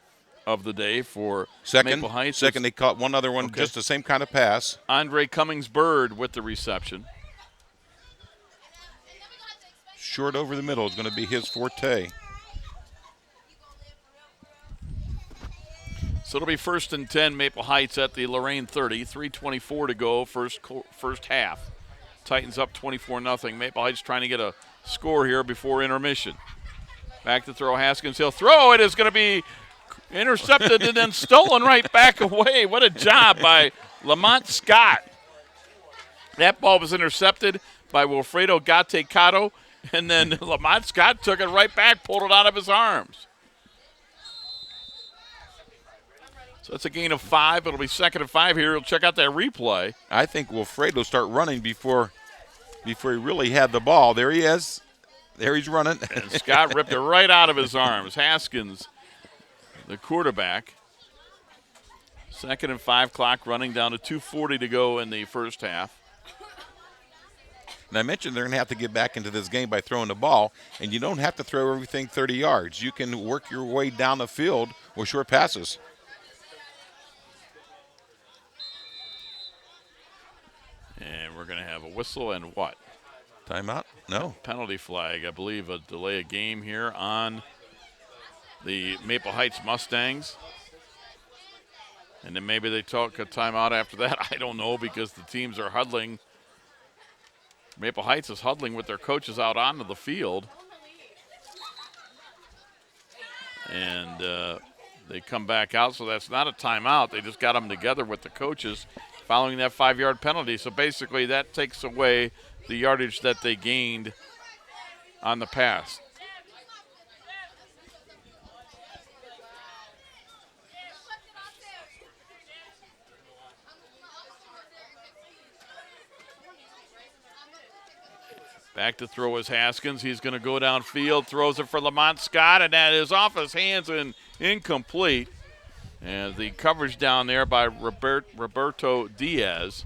of the day for Maple Heights. Second, they caught one other one, just the same kind of pass. Andre Cummings-Bird with the reception. short over the middle is going to be his forte. So it'll be 1st and 10, Maple Heights at the Lorain 30. 3:24 to go, first half. Titans up 24-0. Maple Heights trying to get a score here before intermission. Back to throw, Haskins. He'll throw. It is going to be intercepted and then stolen right back away. What a job by Lamont Scott. That ball was intercepted by Wilfredo Gatecado, and then Lamont Scott took it right back, pulled it out of his arms. So that's a gain of 5. It'll be 2nd and 5 here. We'll check out that replay. I think Wilfredo start running before he really had the ball. There he is. There he's running. And Scott ripped it right out of his arms. Haskins, the quarterback. 2nd and 5, clock running down to 2:40 to go in the first half. And I mentioned they're going to have to get back into this game by throwing the ball, and you don't have to throw everything 30 yards. You can work your way down the field with short passes. And we're going to have a whistle and what? Timeout? No. Penalty flag, I believe, a delay of game here on the Maple Heights Mustangs. And then maybe they took a timeout after that. I don't know, because the teams are huddling. Maple Heights is huddling with their coaches out onto the field. And they come back out, so that's not a timeout. They just got them together with the coaches following that 5-yard penalty. So basically that takes away the yardage that they gained on the pass. Back to throw is Haskins. He's going to go downfield, throws it for Lamont Scott, and that is off his hands and incomplete. And the coverage down there by Roberto Diaz.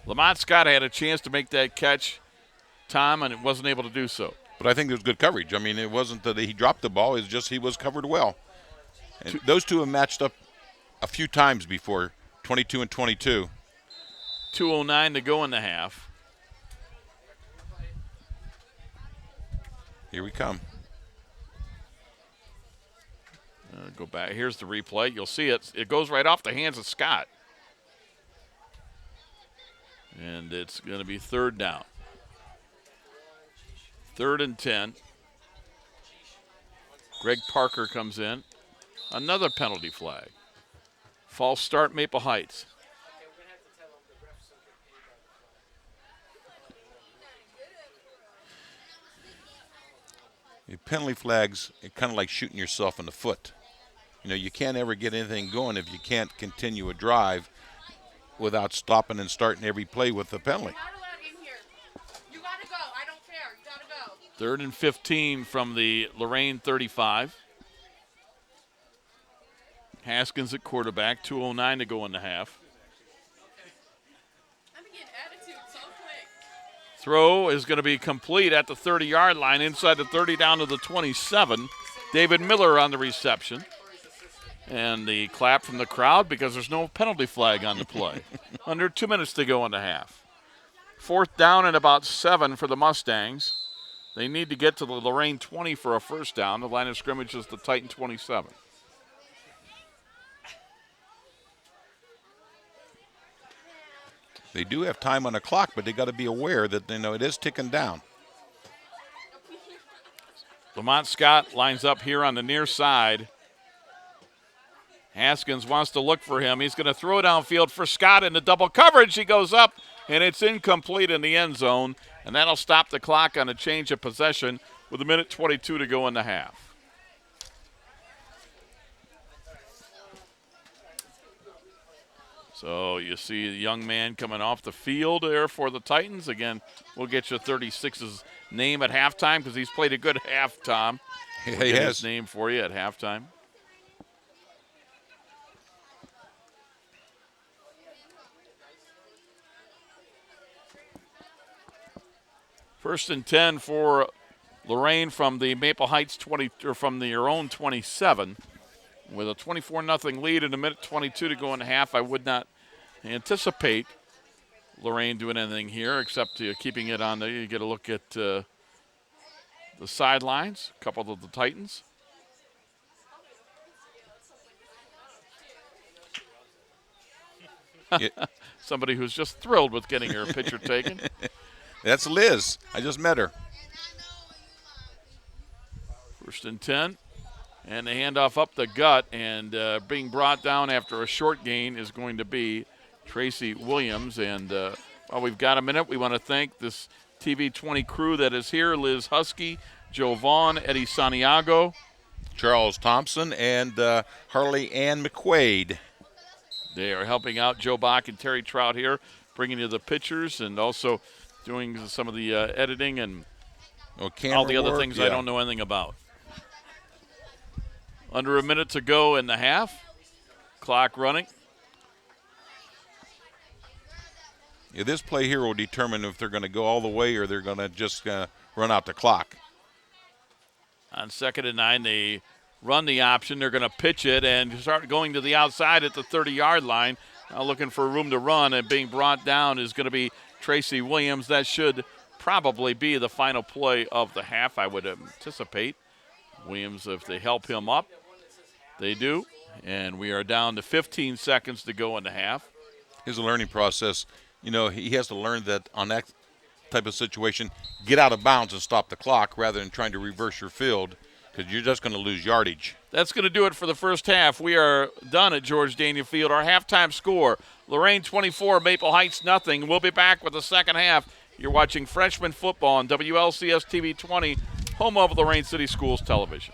Lamont Scott had a chance to make that catch, Tom, and it wasn't able to do so. But I think there's good coverage. I mean, it wasn't that he dropped the ball. It's just he was covered well. And those two have matched up a few times before, 22 and 22. 2:09 to go in the half. Here we come. Go back. Here's the replay. You'll see it. It goes right off the hands of Scott. And it's going to be 3rd down. 3rd and 10. Greg Parker comes in. Another penalty flag. False start, Maple Heights. Penalty flags are kind of like shooting yourself in the foot. You know, you can't ever get anything going if you can't continue a drive without stopping and starting every play with the penalty. You gotta go. I don't care. You gotta go. 3rd and 15 from the Lorain 35. Haskins at quarterback. 2:09 to go in the half. I'm getting attitude so quick. Throw is going to be complete at the 30-yard line, inside the 30 down to the 27. David Miller on the reception. And the clap from the crowd because there's no penalty flag on the play. Under 2 minutes to go in the half. 4th down and about 7 for the Mustangs. They need to get to the Lorain 20 for a first down. The line of scrimmage is the Titan 27. They do have time on the clock, but they got to be aware that it is ticking down. Lamont Scott lines up here on the near side. Haskins wants to look for him. He's going to throw downfield for Scott in the double coverage. He goes up, and it's incomplete in the end zone, and that'll stop the clock on a change of possession with 1:22 to go in the half. So you see the young man coming off the field there for the Titans. Again, we'll get you 36's name at halftime because he's played a good half, Tom. He We'll get has. his name for you at halftime. First and 10 for Lorain from the Maple Heights 20, or from their own 27. With a 24-0 lead and 1:22 to go in the half, I would not anticipate Lorain doing anything here except keeping it on there. You get a look at the sidelines, a couple of the Titans. Somebody who's just thrilled with getting her picture taken. That's Liz. I just met her. 1st and 10. And the handoff up the gut, and being brought down after a short gain is going to be Tracy Williams. And while we've got a minute, we want to thank this TV 20 crew that is here: Liz Husky, Joe Vaughn, Eddie Santiago, Charles Thompson, and Harley Ann McQuaid. They are helping out Joe Bach and Terry Trout here, bringing you the pictures and also doing some of the editing and all the other things I don't know anything about. Under a minute to go in the half. Clock running. Yeah, this play here will determine if they're going to go all the way or they're going to just run out the clock. On 2nd and 9, they run the option. They're going to pitch it and start going to the outside at the 30-yard line. Now looking for room to run, and being brought down is going to be Tracy Williams. That should probably be the final play of the half, I would anticipate. Williams, if they help him up, they do. And we are down to 15 seconds to go in the half. Here's a learning process. You know, he has to learn that on that type of situation, get out of bounds and stop the clock rather than trying to reverse your field, because you're just going to lose yardage. That's going to do it for the first half. We are done at George Daniel Field. Our halftime score, Lorain 24, Maple Heights nothing. We'll be back with the second half. You're watching Freshman football on WLCS TV 20, home of Lorain City Schools Television.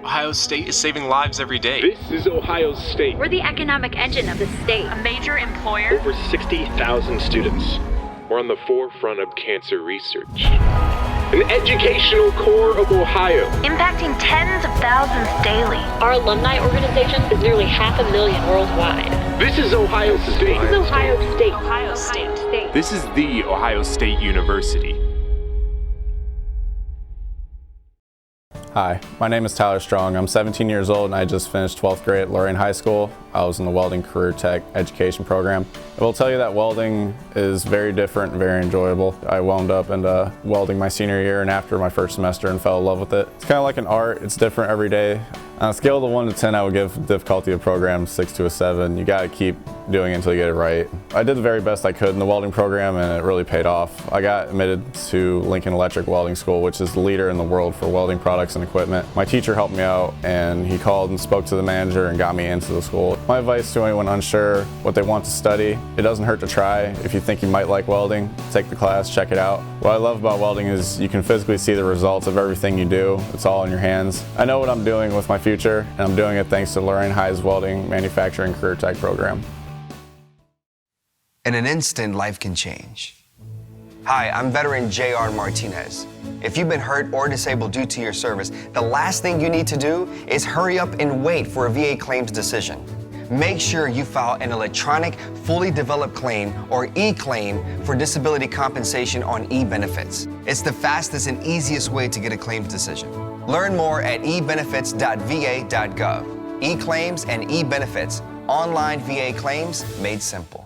Ohio State is saving lives every day. This is Ohio State. We're the economic engine of the state. A major employer. Over 60,000 students. We're on the forefront of cancer research. An educational core of Ohio. Impacting tens of thousands daily. Our alumni organization is nearly 500,000 worldwide. This is Ohio State. This is Ohio State. Ohio State. This is the Ohio State University. Hi, my name is Tyler Strong. I'm 17 years old and I just finished 12th grade at Lorain High School. I was in the Welding Career Tech Education Program. I will tell you that welding is very different and very enjoyable. I wound up into welding my senior year and after my first semester and fell in love with it. It's kind of like an art. It's different every day. On a scale of 1 to 10, I would give the difficulty of the program 6 to a 7. You got to keep doing it until you get it right. I did the very best I could in the welding program and it really paid off. I got admitted to Lincoln Electric Welding School, which is the leader in the world for welding products and equipment. My teacher helped me out and he called and spoke to the manager and got me into the school. My advice to anyone unsure what they want to study, it doesn't hurt to try. If you think you might like welding, take the class, check it out. What I love about welding is you can physically see the results of everything you do. It's all in your hands. I know what I'm doing with my future, and I'm doing it thanks to Lorain High's Welding Manufacturing Career Tech program. In an instant, life can change. Hi, I'm veteran J.R. Martinez. If you've been hurt or disabled due to your service, the last thing you need to do is hurry up and wait for a VA claims decision. Make sure you file an electronic, fully developed claim, or e-claim, for disability compensation on e-benefits. It's the fastest and easiest way to get a claims decision. Learn more at ebenefits.va.gov. E-claims and e-benefits, online VA claims made simple.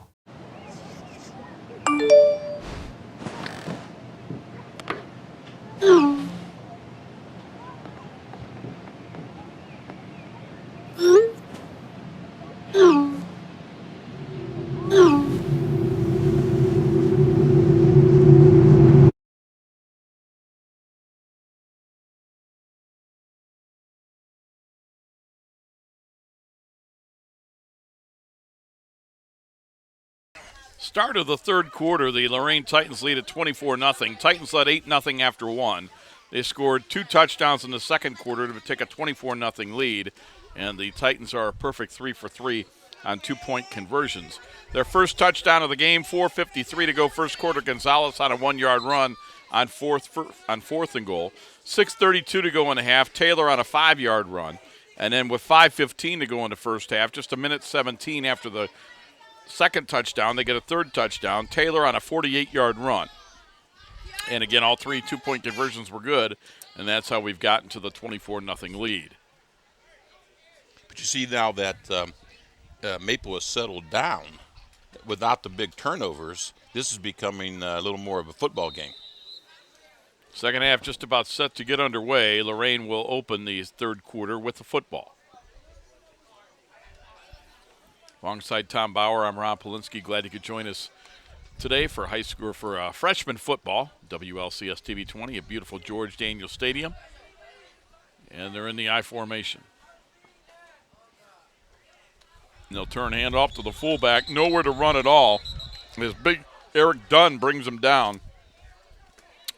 Start of the third quarter, the Lorain Titans lead at 24-0. Titans led 8-0 after one. They scored 2 touchdowns in the second quarter to take a 24-0 lead, and the Titans are a perfect 3 for 3 on 2-point conversions. Their first touchdown of the game, 4:53 to go first quarter. Gonzalez on a 1-yard run on fourth and goal. 6:32 to go in the half. Taylor on a 5-yard run. And then with 5:15 to go in the first half, just a minute 17 after the second touchdown, they get a third touchdown. Taylor on a 48-yard run. And again, all 3 2-point conversions were good, and that's how we've gotten to the 24-0 lead. But you see now that Maple has settled down. without the big turnovers, this is becoming a little more of a football game. Second half just about set to get underway. Lorain will open the third quarter with the football. Alongside Tom Bauer, I'm Rob Polinsky. Glad you could join us today for high school for freshman football. WLCS TV 20 at beautiful George Daniels Stadium, and they're in the I formation. And they'll turn handoff to the fullback. Nowhere to run at all. This big Eric Dunn brings him down,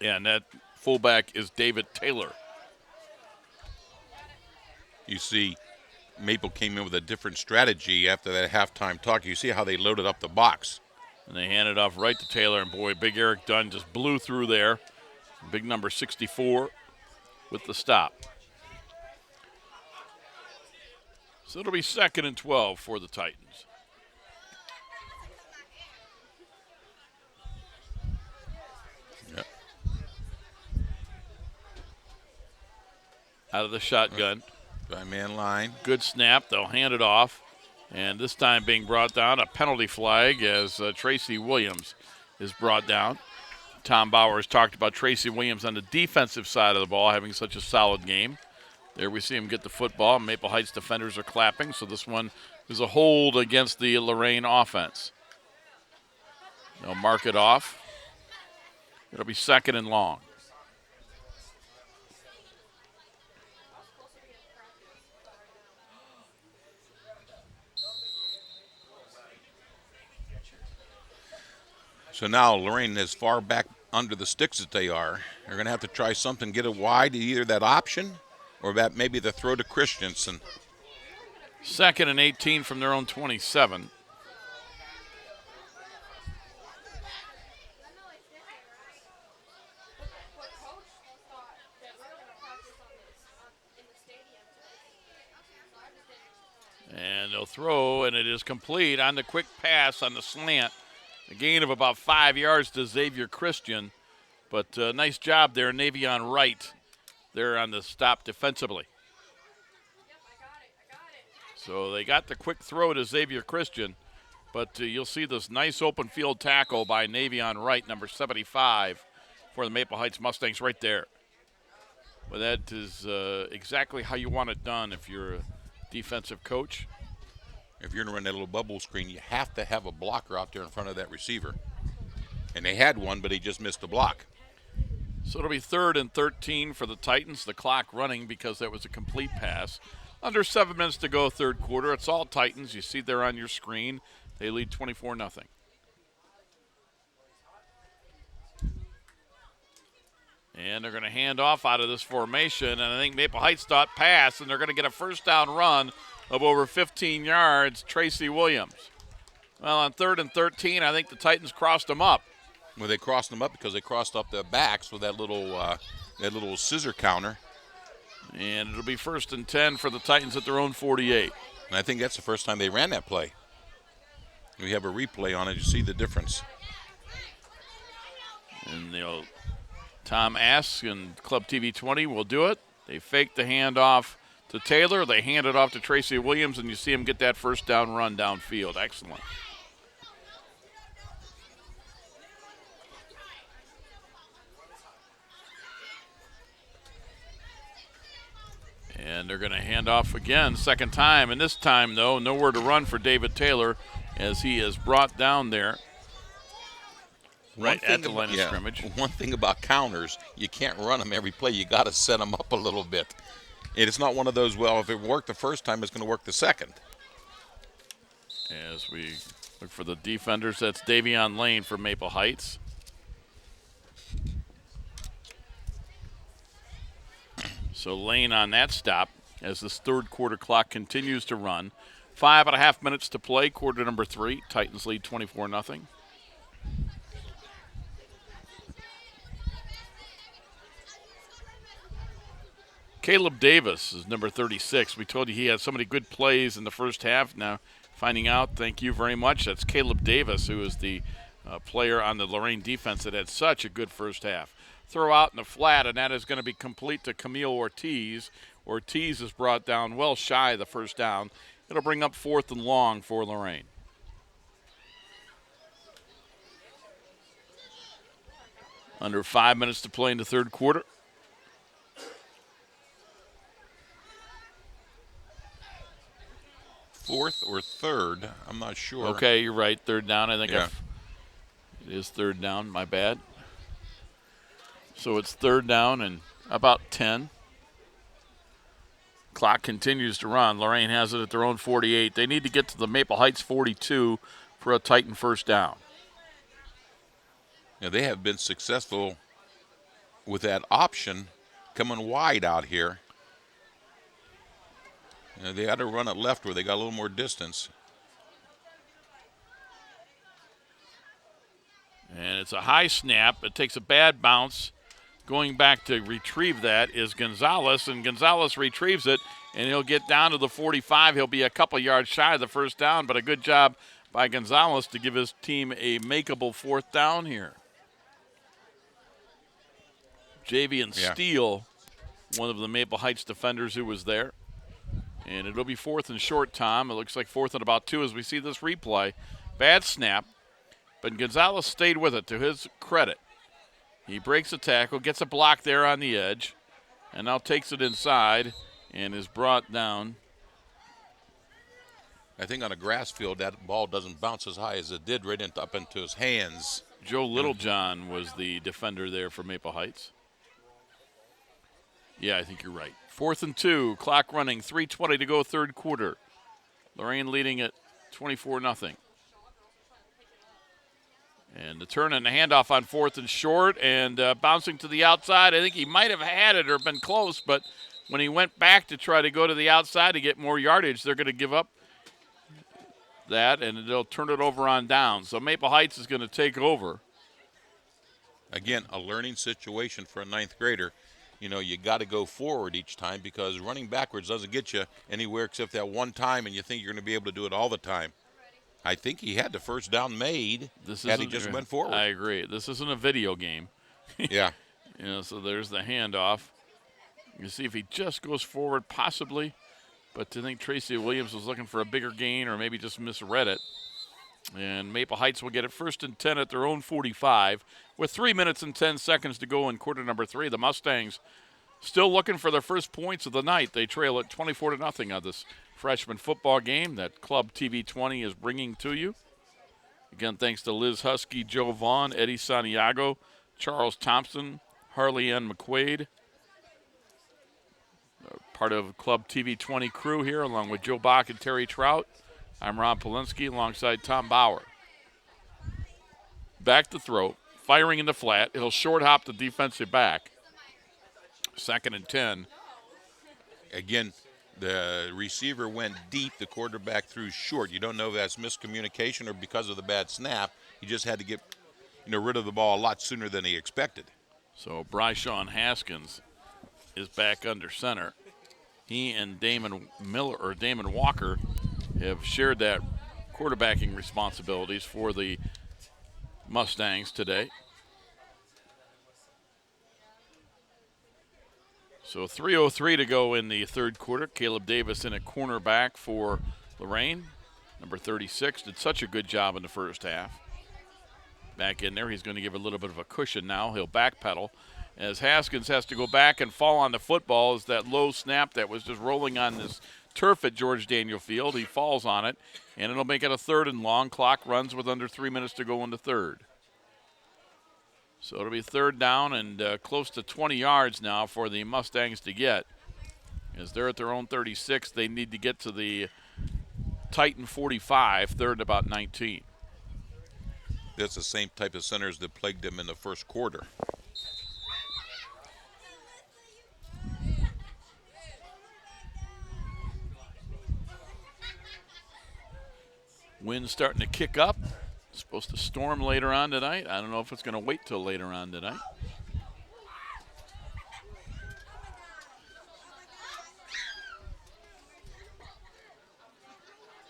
and that fullback is David Taylor. You see, Maple came in with a different strategy after that halftime talk. You see how they loaded up the box. And they hand it off right to Taylor, and boy, big Eric Dunn just blew through there. Big number 64 with the stop. So it'll be 2nd and 12 for the Titans. Yep. Out of the shotgun. By-man line. Good snap. They'll hand it off. And this time being brought down, a penalty flag as Tracy Williams is brought down. Tom Bowers talked about Tracy Williams on the defensive side of the ball having such a solid game. There we see him get the football. Maple Heights defenders are clapping, so this one is a hold against the Lorain offense. They'll mark it off. It'll be 2nd and long. So now Lorain, as far back under the sticks as they are, they're going to have to try something, get it wide, either that option or that maybe the throw to Christensen. 2nd and 18 from their own 27. And they'll throw, and it is complete on the quick pass on the slant. A gain of about 5 yards to Xavier Christian, but nice job there, Navion Wright, there on the stop defensively. So they got the quick throw to Xavier Christian, but you'll see this nice open field tackle by Navion Wright, number 75, for the Maple Heights Mustangs right there. But that is exactly how you want it done if you're a defensive coach. If you're going to run that little bubble screen, you have to have a blocker out there in front of that receiver. And they had one, but he just missed the block. So it'll be 3rd and 13 for the Titans. The clock running because that was a complete pass. Under 7 minutes to go, third quarter. It's all Titans. You see there on your screen. They lead 24-0. And they're going to hand off out of this formation. And I think Maple Heights thought pass, and they're going to get a first down run of over 15 yards, Tracy Williams. Well, on 3rd and 13, I think the Titans crossed them up. Well, they crossed them up because they crossed up their backs with that little scissor counter. And it'll be 1st and 10 for the Titans at their own 48. And I think that's the first time they ran that play. We have a replay on it. You see the difference. And Tom asks, and Club TV 20 will do it. They fake the handoff to Taylor. They hand it off to Tracy Williams, and you see him get that first down run downfield. Excellent. And they're going to hand off again, second time. And this time, though, nowhere to run for David Taylor as he is brought down there right at the line of scrimmage. One thing about counters, you can't run them every play. You got to set them up a little bit. And it's not one of those, well, if it worked the first time, it's going to work the second. As we look for the defenders, that's Davion Lane for Maple Heights. So Lane on that stop as this third quarter clock continues to run. 5.5 minutes to play, quarter number 3. Titans lead 24-0. Caleb Davis is number 36. We told you he had so many good plays in the first half. Now finding out, thank you very much, that's Caleb Davis, who is the player on the Lorain defense that had such a good first half. Throw out in the flat, and that is going to be complete to Camille Ortiz. Ortiz is brought down well shy of the first down. It'll bring up 4th and long for Lorain. Under 5 minutes to play in the third quarter. Fourth or third, I'm not sure. Okay, you're right. Third down. I think Yeah. it is third down. My bad. So it's third down and about 10. Clock continues to run. Lorain has it at their own 48. They need to get to the Maple Heights 42 for a Titan first down. Now, they have been successful with that option coming wide out here. You know, they had to run it left where they got a little more distance. And it's a high snap. It takes a bad bounce. Going back to retrieve that is Gonzalez, and Gonzalez retrieves it, and he'll get down to the 45. He'll be a couple yards shy of the first down, but a good job by Gonzalez to give his team a makeable fourth down here. Javian Steele, one of the Maple Heights defenders who was there. And it'll be fourth and short, Tom. It looks like fourth and about 2 as we see this replay. Bad snap, but Gonzalez stayed with it to his credit. He breaks a tackle, gets a block there on the edge, and now takes it inside and is brought down. I think on a grass field that ball doesn't bounce as high as it did right up into his hands. Joe Littlejohn was the defender there for Maple Heights. Yeah, I think you're right. Fourth and 2, clock running, 3:20 to go, third quarter. Lorain leading at 24-0. And the turn and the handoff on fourth and short, and bouncing to the outside. I think he might have had it or been close, but when he went back to try to go to the outside to get more yardage, they're going to give up that, and they'll turn it over on down. So Maple Heights is going to take over. Again, a learning situation for a ninth grader. You know, you got to go forward each time because running backwards doesn't get you anywhere except that one time, and you think you're going to be able to do it all the time. I think he had the first down made had he just went forward. I agree. This isn't a video game. Yeah. You know, so there's the handoff. You see if he just goes forward possibly, but I think Tracy Williams was looking for a bigger gain or maybe just misread it. And Maple Heights will get it first and 10 at their own 45 with 3 minutes and 10 seconds to go in quarter number 3. The Mustangs still looking for their first points of the night. They trail at 24-0 on this freshman football game that Club TV 20 is bringing to you. Again, thanks to Liz Husky, Joe Vaughn, Eddie Santiago, Charles Thompson, Harley Ann McQuaid. Part of Club TV 20 crew here, along with Joe Bach and Terry Trout. I'm Rob Polinsky alongside Tom Bauer. Back to throw, firing in the flat. He'll short hop the defensive back. Second and 10. Again, the receiver went deep. The quarterback threw short. You don't know if that's miscommunication or because of the bad snap. He just had to get, rid of the ball a lot sooner than he expected. So Bryshawn Haskins is back under center. He and Damon Walker have shared that quarterbacking responsibilities for the Mustangs today. So 3:03 to go in the third quarter. Caleb Davis in at cornerback for Lorain. Number 36 did such a good job in the first half. Back in there, he's going to give a little bit of a cushion now. He'll backpedal as Haskins has to go back and fall on the football as that low snap that was just rolling on this turf at George Daniel Field. He falls on it, and it'll make it a third and long. Clock runs with under 3 minutes to go in the third. So it'll be third down and close to 20 yards now for the Mustangs to get. As they're at their own 36, they need to get to the Titan 45, third and about 19. That's the same type of centers that plagued them in the first quarter. Wind's starting to kick up. It's supposed to storm later on tonight. I don't know if it's going to wait till later on tonight.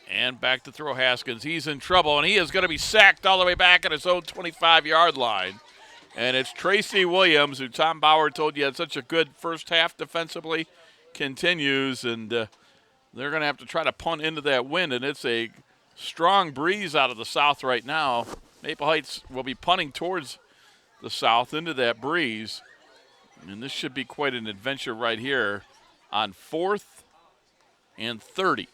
And back to throw Haskins. He's in trouble, and he is going to be sacked all the way back at his own 25-yard line. And it's Tracy Williams, who Tom Bauer told you had such a good first half defensively, continues, and they're going to have to try to punt into that wind, and it's a strong breeze out of the south right now. Maple Heights will be punting towards the south into that breeze. And this should be quite an adventure right here on 4th and 30.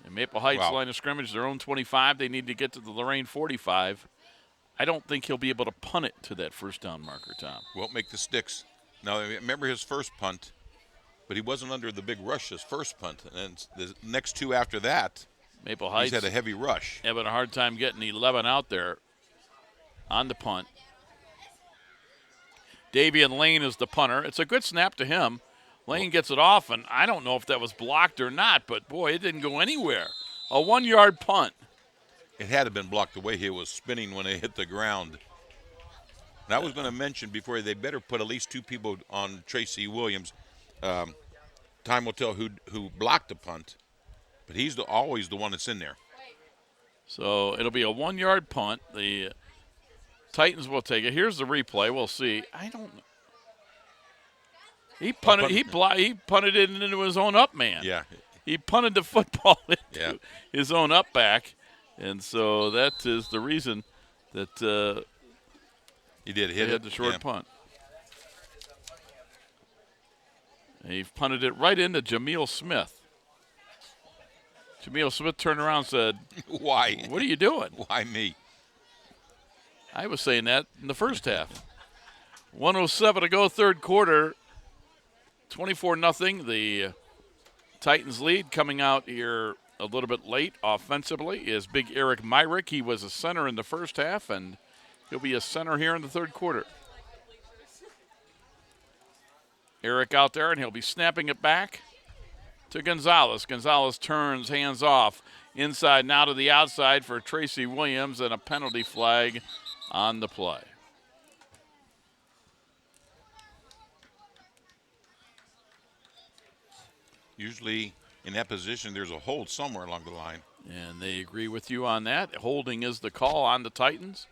And Maple Heights line of scrimmage, their own 25. They need to get to the Lorain 45. I don't think he'll be able to punt it to that first down marker, Tom. Won't make the sticks. Now, remember his first punt, but he wasn't under the big rush his first punt. And the next two after that, Maple Heights he's had a heavy rush. Having a hard time getting 11 out there on the punt. Davian Lane is the punter. It's a good snap to him. Lane gets it off, and I don't know if that was blocked or not, but, boy, it didn't go anywhere. A 1-yard punt. It had to have been blocked the way he was spinning when it hit the ground. And I was going to mention before, they better put at least 2 people on Tracy Williams. Time will tell who blocked the punt, but he's always the one that's in there. So it'll be a 1-yard punt. The Titans will take it. Here's the replay. We'll see. I don't know. He punted. He punted it into his own up man. Yeah. He punted the football into his own up back, and so that is the reason that he did hit the short punt. And he punted it right into Jameel Smith. Jameel Smith turned around and said, "Why? What are you doing? Why me?" I was saying that in the first half. 1:07 to go, third quarter. 24-0. The Titans lead coming out here a little bit late offensively is big Eric Myrick. He was a center in the first half, and he'll be a center here in the third quarter. Eric out there, and he'll be snapping it back to Gonzalez. Gonzalez turns, hands off. Inside now to the outside for Tracy Williams, and a penalty flag on the play. Usually in that position, there's a hold somewhere along the line. And they agree with you on that. Holding is the call on the Titans.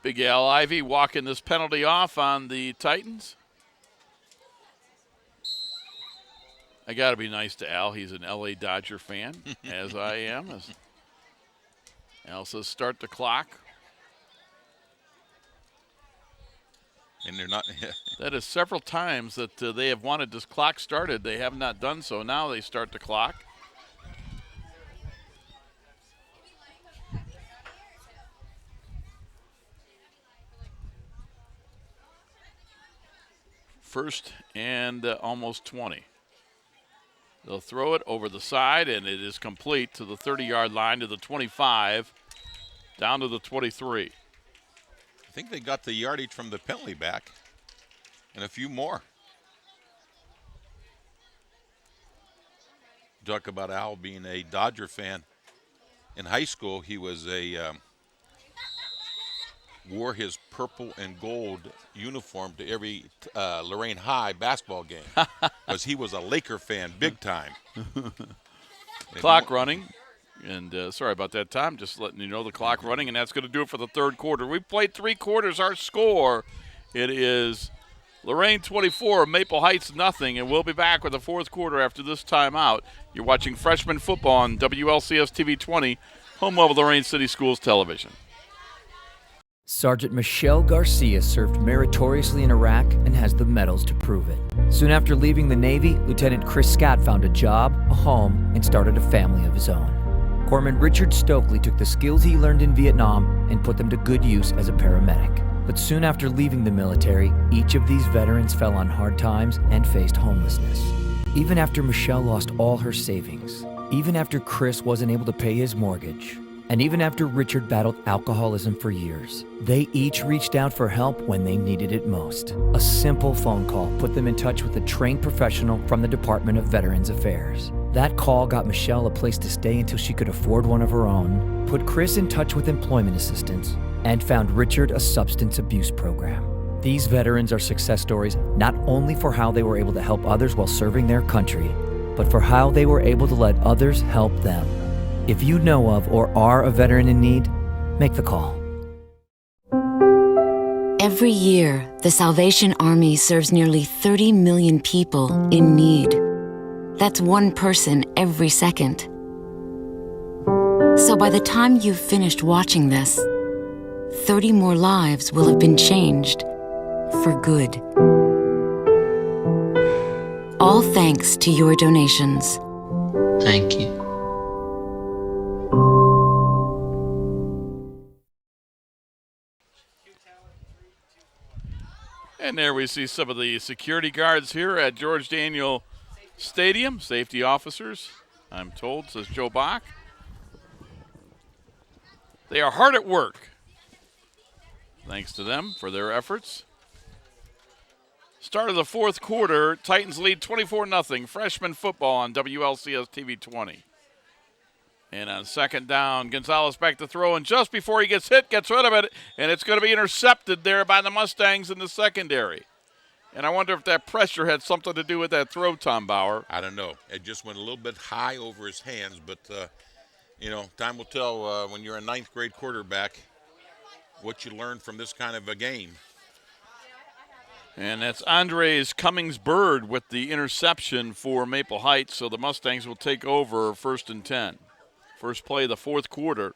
Big Al Ivy walking this penalty off on the Titans. I got to be nice to Al. He's an LA Dodger fan, as I am. As Al says, start the clock. And they're not. That is several times that they have wanted this clock started. They have not done so. Now they start the clock. First and almost 20. They'll throw it over the side, and it is complete to the 30-yard line, to the 25, down to the 23. I think they got the yardage from the penalty back and a few more. Talk about Al being a Dodger fan. In high school, he was wore his purple and gold uniform to every Lorain High basketball game because he was a Laker fan big time. Clock running. And sorry about that, Tom. Just letting you know the clock running, and that's going to do it for the third quarter. We've played 3 quarters. Our score, it is Lorain 24, Maple Heights nothing, and we'll be back with the fourth quarter after this timeout. You're watching Freshman football on WLCS TV 20, home of Lorain City Schools Television. Sergeant Michelle Garcia served meritoriously in Iraq and has the medals to prove it. Soon after leaving the Navy, Lieutenant Chris Scott found a job, a home, and started a family of his own. Corpsman Richard Stokely took the skills he learned in Vietnam and put them to good use as a paramedic. But soon after leaving the military, each of these veterans fell on hard times and faced homelessness. Even after Michelle lost all her savings, even after Chris wasn't able to pay his mortgage, and even after Richard battled alcoholism for years, they each reached out for help when they needed it most. A simple phone call put them in touch with a trained professional from the Department of Veterans Affairs. That call got Michelle a place to stay until she could afford one of her own, put Chris in touch with employment assistance, and found Richard a substance abuse program. These veterans are success stories not only for how they were able to help others while serving their country, but for how they were able to let others help them. If you know of or are a veteran in need, make the call. Every year, the Salvation Army serves nearly 30 million people in need. That's one person every second. So by the time you've finished watching this, 30 more lives will have been changed for good. All thanks to your donations. Thank you. And there we see some of the security guards here at George Daniel Stadium. Safety officers, I'm told, says Joe Bach. They are hard at work. Thanks to them for their efforts. Start of the fourth quarter, Titans lead 24-0. Freshman football on WLCS TV 20. And on second down, Gonzalez back to throw, and just before he gets hit, gets rid of it, and it's going to be intercepted there by the Mustangs in the secondary. And I wonder if that pressure had something to do with that throw, Tom Bauer. I don't know. It just went a little bit high over his hands, but, time will tell when you're a ninth grade quarterback what you learn from this kind of a game. And that's Andres Cummings-Bird with the interception for Maple Heights, so the Mustangs will take over 1st and 10. First play of the fourth quarter,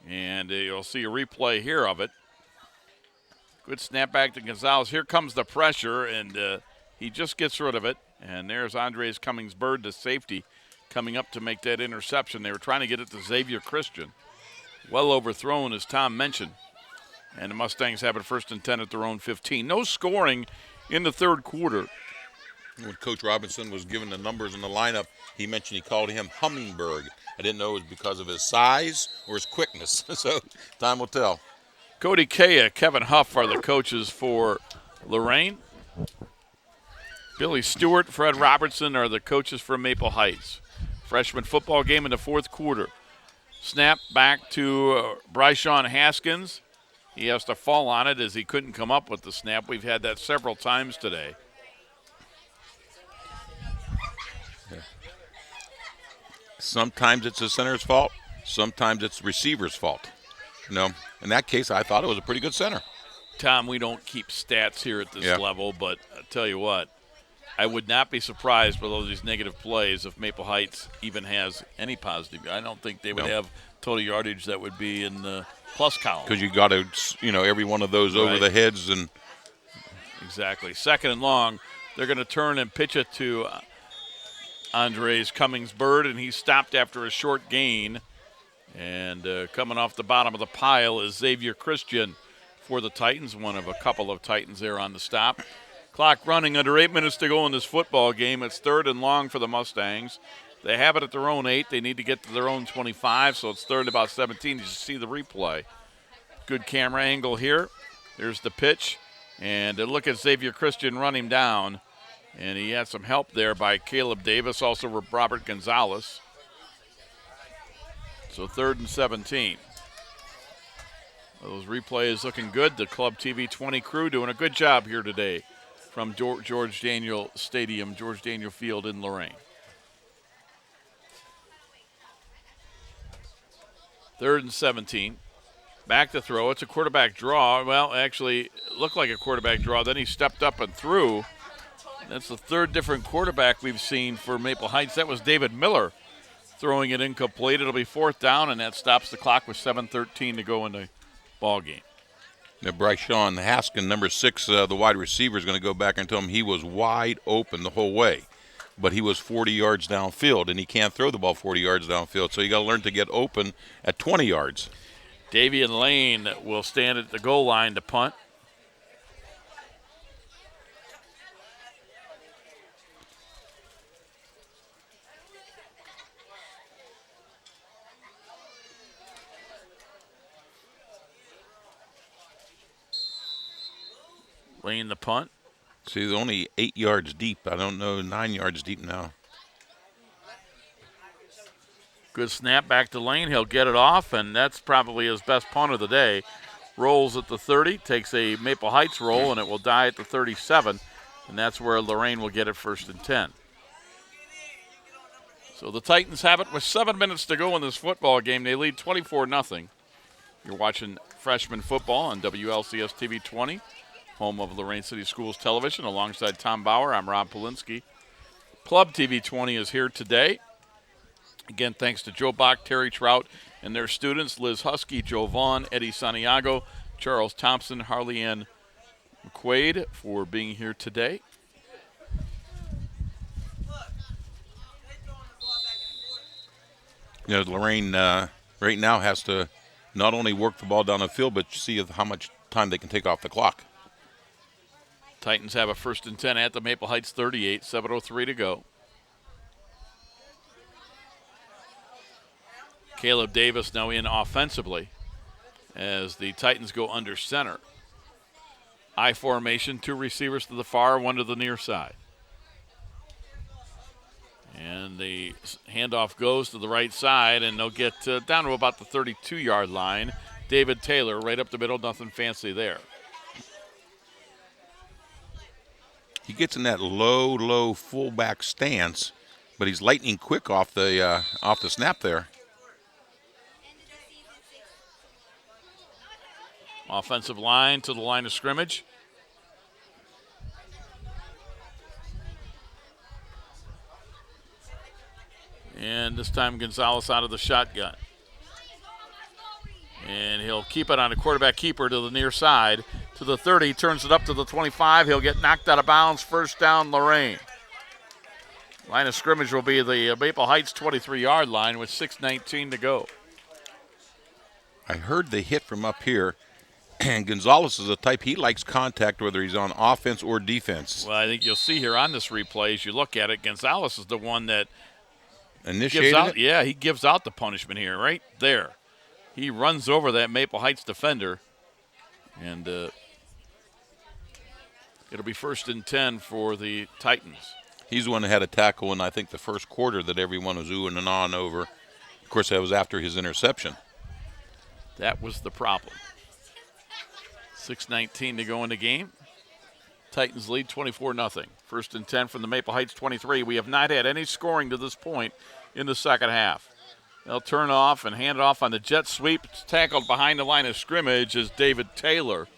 and you'll see a replay here of it. Good snap back to Gonzalez. Here comes the pressure, and he just gets rid of it. And there's Andres Cummings-Bird, the safety, coming up to make that interception. They were trying to get it to Xavier Christian. Well overthrown, as Tom mentioned. And the Mustangs have it 1st and 10 at their own 15. No scoring in the third quarter. When Coach Robinson was given the numbers in the lineup, he mentioned he called him Hummingbird. I didn't know it was because of his size or his quickness. So time will tell. Cody Kaya, Kevin Huff are the coaches for Lorain. Billy Stewart, Fred Robertson are the coaches for Maple Heights. Freshman football game in the fourth quarter. Snap back to Bryshon Haskins. He has to fall on it as he couldn't come up with the snap. We've had that several times today. Sometimes it's the center's fault. Sometimes it's the receiver's fault. In that case, I thought it was a pretty good center. Tom, we don't keep stats here at this level, but I'll tell you what, I would not be surprised with all these negative plays if Maple Heights even has any positive. I don't think they would have total yardage that would be in the plus column. Because you got to, every one of those over the heads. And exactly. Second and long, they're going to turn and pitch it to Andres Cummings-Bird, and he's stopped after a short gain. And coming off the bottom of the pile is Xavier Christian for the Titans, one of a couple of Titans there on the stop. Clock running, under 8 minutes to go in this football game. It's 3rd and long for the Mustangs. They have it at their own 8. They need to get to their own 25, so it's 3rd and about 17. You see the replay. Good camera angle here. There's the pitch. And look at Xavier Christian run him down. And he had some help there by Caleb Davis, also Robert Gonzalez. So 3rd and 17. Those replays looking good. The Club TV 20 crew doing a good job here today from George Daniel Stadium, George Daniel Field in Lorain. 3rd and 17. Back to throw. It's a quarterback draw. Well, actually, it looked like a quarterback draw. Then he stepped up and threw. That's the 3rd different quarterback we've seen for Maple Heights. That was David Miller throwing it incomplete. It'll be 4th down, and that stops the clock with 7:13 to go in the ball game. Now, Bryshon Haskins, number 6, the wide receiver, is going to go back and tell him he was wide open the whole way. But he was 40 yards downfield, and he can't throw the ball 40 yards downfield, so you got to learn to get open at 20 yards. Davian Lane will stand at the goal line to punt. Lane the punt. See, they're only 8 yards deep. I don't know, 9 yards deep now. Good snap back to Lane. He'll get it off, and that's probably his best punt of the day. Rolls at the 30, takes a Maple Heights roll, and it will die at the 37, and that's where Lorain will get it 1st and 10. So the Titans have it with 7 minutes to go in this football game. They lead 24-0. You're watching Freshman football on WLCS TV 20. Home of Lorain City Schools Television. Alongside Tom Bauer, I'm Rob Polinsky. Club TV 20 is here today. Again, thanks to Joe Bach, Terry Trout, and their students, Liz Husky, Joe Vaughn, Eddie Santiago, Charles Thompson, Harley Ann McQuaid for being here today. You know, Lorain right now has to not only work the ball down the field, but see how much time they can take off the clock. Titans have a 1st and 10 at the Maple Heights 38, 7:03 to go. Caleb Davis now in offensively as the Titans go under center. I formation, 2 receivers to the far, 1 to the near side. And the handoff goes to the right side, and they'll get down to about the 32-yard line. David Taylor right up the middle, nothing fancy there. He gets in that low fullback stance, but he's lightning quick off the snap there. Offensive line to the line of scrimmage. And this time Gonzalez out of the shotgun. And he'll keep it on a quarterback keeper to the near side. To the 30, turns it up to the 25. He'll get knocked out of bounds. First down, Lorain. Line of scrimmage will be the Maple Heights 23-yard line with 6:19 to go. I heard the hit from up here, and Gonzalez is the type, he likes contact whether he's on offense or defense. Well, I think you'll see here on this replay, as you look at it, Gonzalez is the one that initiated it? Yeah, he gives out the punishment here, right there. He runs over that Maple Heights defender, and it'll be 1st and 10 for the Titans. He's the one that had a tackle in, I think, the first quarter that everyone was oohing and ahhing over. Of course, that was after his interception. That was the problem. 6:19 to go in the game. Titans lead 24-0. 1st and 10 from the Maple Heights 23. We have not had any scoring to this point in the second half. They'll turn off and hand it off on the jet sweep. It's tackled behind the line of scrimmage is David Taylor.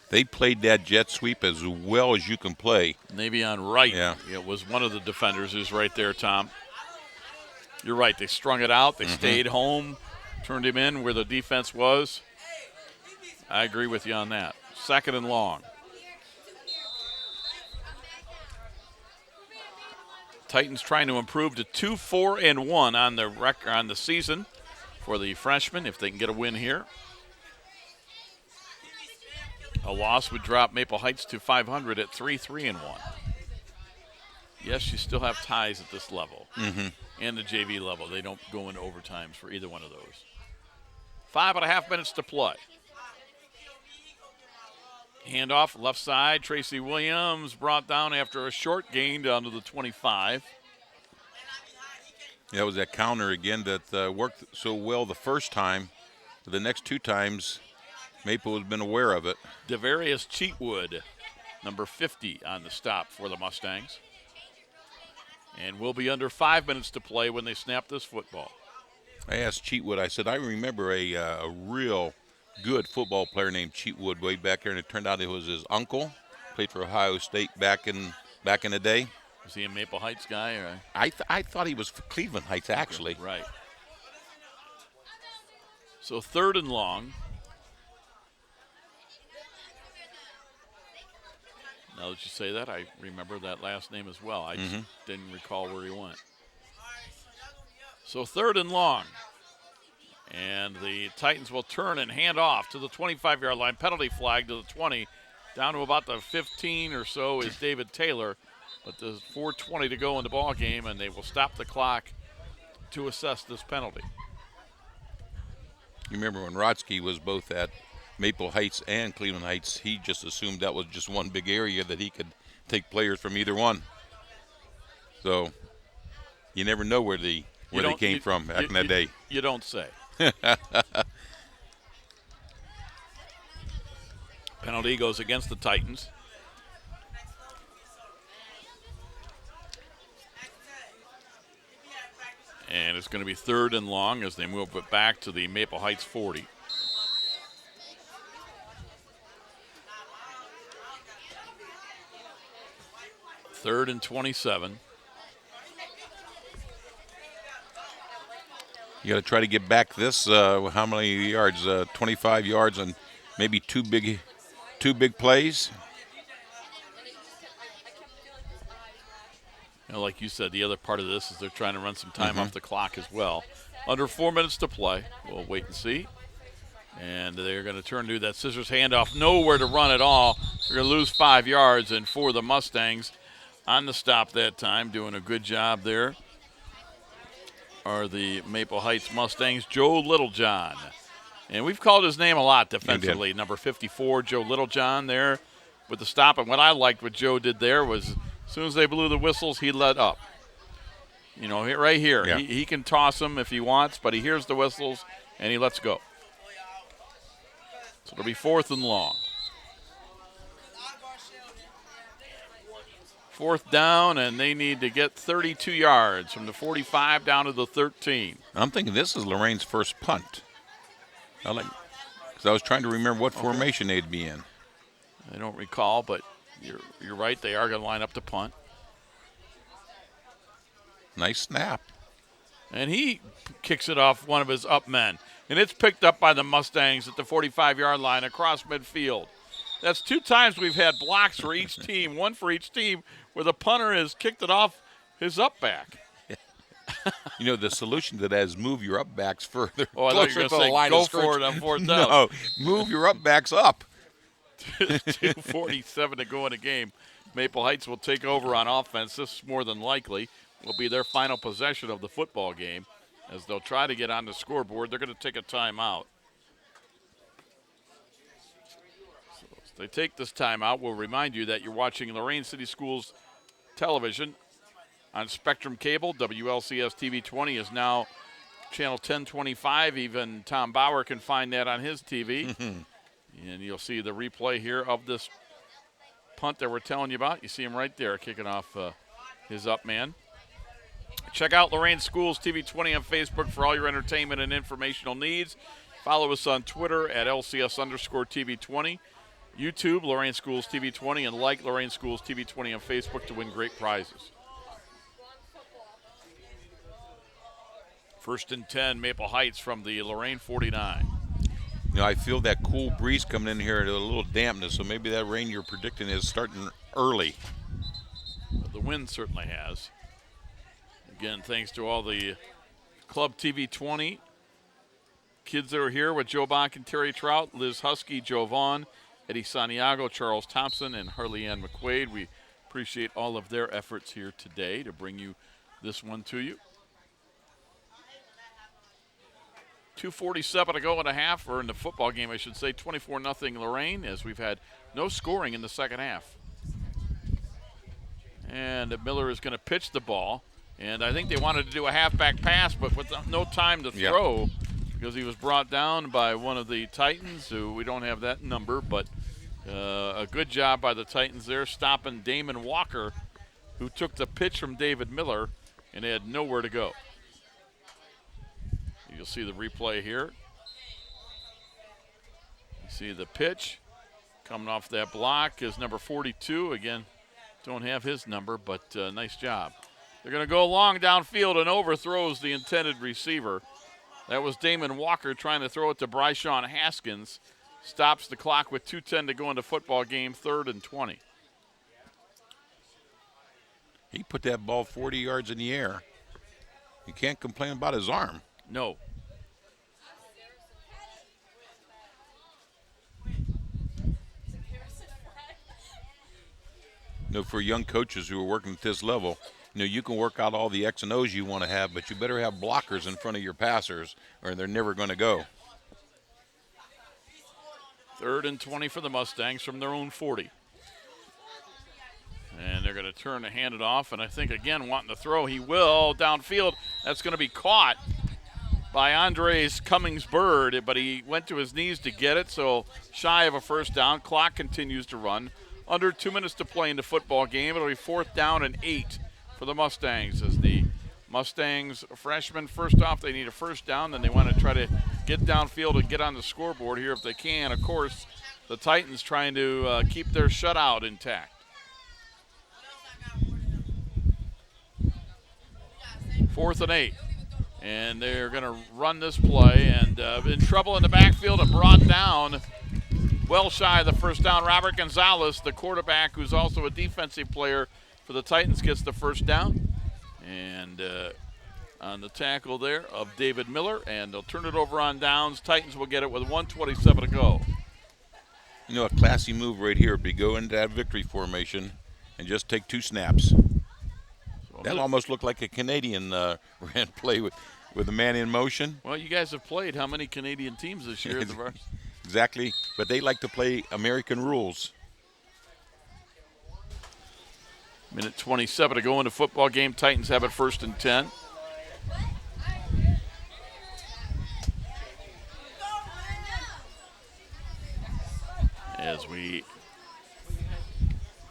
They played that jet sweep as well as you can play. Maybe on right. Yeah. It was one of the defenders who's right there, Tom. You're right. They strung it out. They stayed home, turned him in where the defense was. I agree with you on that. 2nd and long. Titans trying to improve to 2-4-1 on the record on the season for the Freshmen if they can get a win here. A loss would drop Maple Heights to 500 at 3-3-1. Yes, you still have ties at this level and the JV level. They don't go into overtimes for either one of those. 5.5 minutes to play. Handoff left side. Tracy Williams brought down after a short gain down to the 25. Yeah, it was that counter again that worked so well the first time. The next 2 times, Maple has been aware of it. Devarius Cheatwood, number 50 on the stop for the Mustangs. And we'll be under 5 minutes to play when they snap this football. I asked Cheatwood, I said, I remember a real good football player named Cheatwood way back there, and it turned out it was his uncle. Played for Ohio State back in the day. Was he a Maple Heights guy? Or? I thought he was for Cleveland Heights, actually. Right. So 3rd and long. Now that you say that, I remember that last name as well. I just didn't recall where he went. So 3rd and long. And the Titans will turn and hand off to the 25-yard line. Penalty flag to the 20. Down to about the 15 or so is David Taylor. But there's 4:20 to go in the ball game, and they will stop the clock to assess this penalty. You remember when Rodsky was both at Maple Heights and Cleveland Heights, he just assumed that was just one big area that he could take players from either one. So you never know where they came from back in that day. You don't say. Penalty goes against the Titans. And it's going to be 3rd and long as they move it back to the Maple Heights 40. 3rd and 27. You got to try to get back this. How many yards? 25 yards and maybe two big plays. You know, like you said, the other part of this is they're trying to run some time off the clock as well. Under 4 minutes to play. We'll wait and see. And they're going to turn to that scissors handoff. Nowhere to run at all. They're going to lose 5 yards. And for the Mustangs, on the stop that time, doing a good job there, are the Maple Heights Mustangs, Joe Littlejohn. And we've called his name a lot defensively. Number 54, Joe Littlejohn there with the stop. And what I liked what Joe did there was as soon as they blew the whistles, he let up. You know, right here. Yeah. He can toss them if he wants, but he hears the whistles, and he lets go. So it'll be 4th and long. 4th down, and they need to get 32 yards from the 45 down to the 13. I'm thinking this is Lorain's first punt. Because I was trying to remember what formation they'd be in. I don't recall, but you're right. They are going to line up to punt. Nice snap. And he kicks it off one of his up men. And it's picked up by the Mustangs at the 45-yard line across midfield. That's 2 times we've had blocks for each team, one for each team, where the punter has kicked it off his up back. You know, the solution to that is move your up backs further. Oh, I thought you were going to say go for it on 4th down. No, move your up backs up. 2:47 to go in the game. Maple Heights will take over on offense. This more than likely will be their final possession of the football game as they'll try to get on the scoreboard. They're going to take a timeout. So as they take this timeout, we'll remind you that you're watching Lorain City Schools television on Spectrum Cable. WLCS TV 20 is now channel 1025. Even Tom Bauer can find that on his TV. And you'll see the replay here of this punt that we're telling you about. You see him right there kicking off his up man. Check out Lorain Schools TV 20 on Facebook for all your entertainment and informational needs. Follow us on Twitter at LCS_TV 20. YouTube, Lorain Schools TV 20, and like Lorain Schools TV 20 on Facebook to win great prizes. 1st and 10, Maple Heights from the Lorain 49. You know, I feel that cool breeze coming in here, a little dampness, so maybe that rain you're predicting is starting early. The wind certainly has. Again, thanks to all the Club TV 20 kids that are here with Joe Bonk and Terry Trout, Liz Husky, Joe Vaughn, Eddie Santiago, Charles Thompson, and Harley Ann McQuaid. We appreciate all of their efforts here today to bring you this one to you. 2:47 to go in a half, or in the football game, I should say. 24-0 Lorain, as we've had no scoring in the second half. And Miller is going to pitch the ball. And I think they wanted to do a halfback pass, but with no time to throw, because he was brought down by one of the Titans, who we don't have that number, but a good job by the Titans there, stopping Damon Walker, who took the pitch from David Miller and had nowhere to go. You'll see the replay here. You see the pitch coming off that block is number 42. Again, don't have his number, but nice job. They're going to go long downfield and overthrows the intended receiver. That was Damon Walker trying to throw it to Bryshawn Haskins. Stops the clock with 2:10 to go into football game, 3rd and 20. He put that ball 40 yards in the air. You can't complain about his arm. No. You know, for young coaches who are working at this level, you know, you can work out all the X and O's you want to have, but you better have blockers in front of your passers or they're never going to go. 3rd and 20 for the Mustangs from their own 40. And they're going to turn to hand it off, and I think, again, wanting to throw. He will downfield. That's going to be caught by Andres Cummings-Bird, but he went to his knees to get it, so shy of a first down. Clock continues to run. Under 2 minutes to play in the football game. It'll be 4th down and 8 for the Mustangs, as the Mustangs freshmen, first off, they need a first down. Then they want to try to get downfield and get on the scoreboard here if they can. Of course, the Titans trying to keep their shutout intact. 4th and 8. And they're going to run this play, and in trouble in the backfield and brought down well shy of the first down. Robert Gonzalez, the quarterback, who's also a defensive player for the Titans, gets the first down. And on the tackle there of David Miller, and they'll turn it over on downs. Titans will get it with 1:27 to go. You know, a classy move right here would be go into that victory formation and just take 2 snaps. That almost looked like a Canadian ran play with a man in motion. Well, you guys have played how many Canadian teams this year at the varsity? Exactly, but they like to play American rules. Minute 27 to go in the football game. Titans have it 1st and 10. As we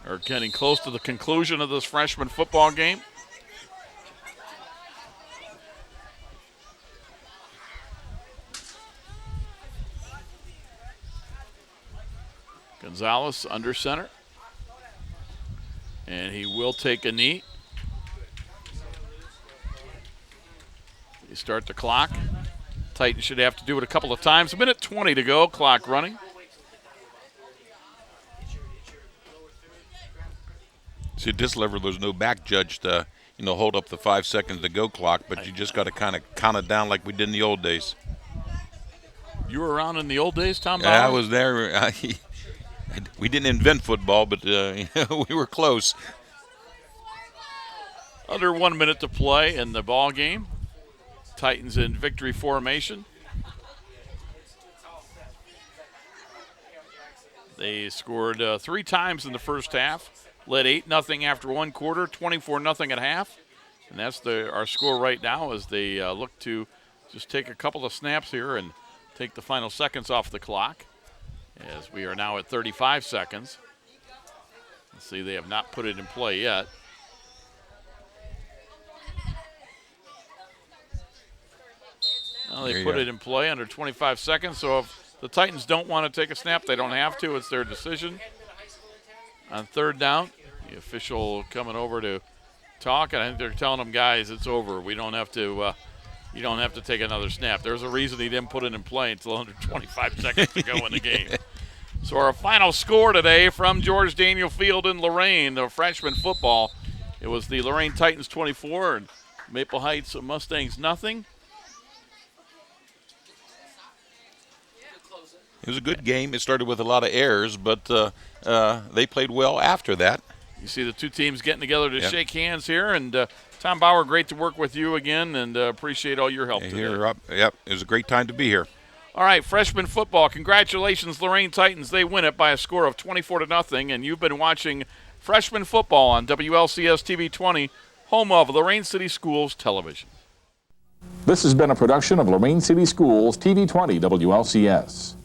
are getting close to the conclusion of this freshman football game. Gonzalez under center. And he will take a knee. You start the clock. Titans should have to do it a couple of times. 1:20 to go, clock running. See, at this level, there's no back judge to, hold up the 5 seconds to go clock, but you just got to kind of count it down like we did in the old days. You were around in the old days, Tom Bauer? Yeah, I was there. We didn't invent football, but we were close. Under 1 minute to play in the ball game. Titans in victory formation. They scored 3 times in the first half. Led 8-0 after 1 quarter, 24-0 at half. And that's our score right now as they look to just take a couple of snaps here and take the final seconds off the clock. As we are now at 35 seconds. Let's see, they have not put it in play yet. Well, they put it in play under 25 seconds, so if the Titans don't want to take a snap, they don't have to. It's their decision. On 3rd down, the official coming over to talk, and I think they're telling them, guys, it's over. We don't have to. You don't have to take another snap. There's a reason he didn't put it in play until under 25 seconds to go in the game. So our final score today from George Daniel Field in Lorain, the freshman football, it was the Lorain Titans 24 and Maple Heights Mustangs nothing. It was a good game. It started with a lot of errors, but they played well after that. You see the 2 teams getting together to shake hands here, and Tom Bauer, great to work with you again, and appreciate all your help today. Yep, it was a great time to be here. All right, freshman football. Congratulations, Lorain Titans. They win it by a score of 24-0, and you've been watching freshman football on WLCS TV 20, home of Lorain City Schools Television. This has been a production of Lorain City Schools TV 20 WLCS.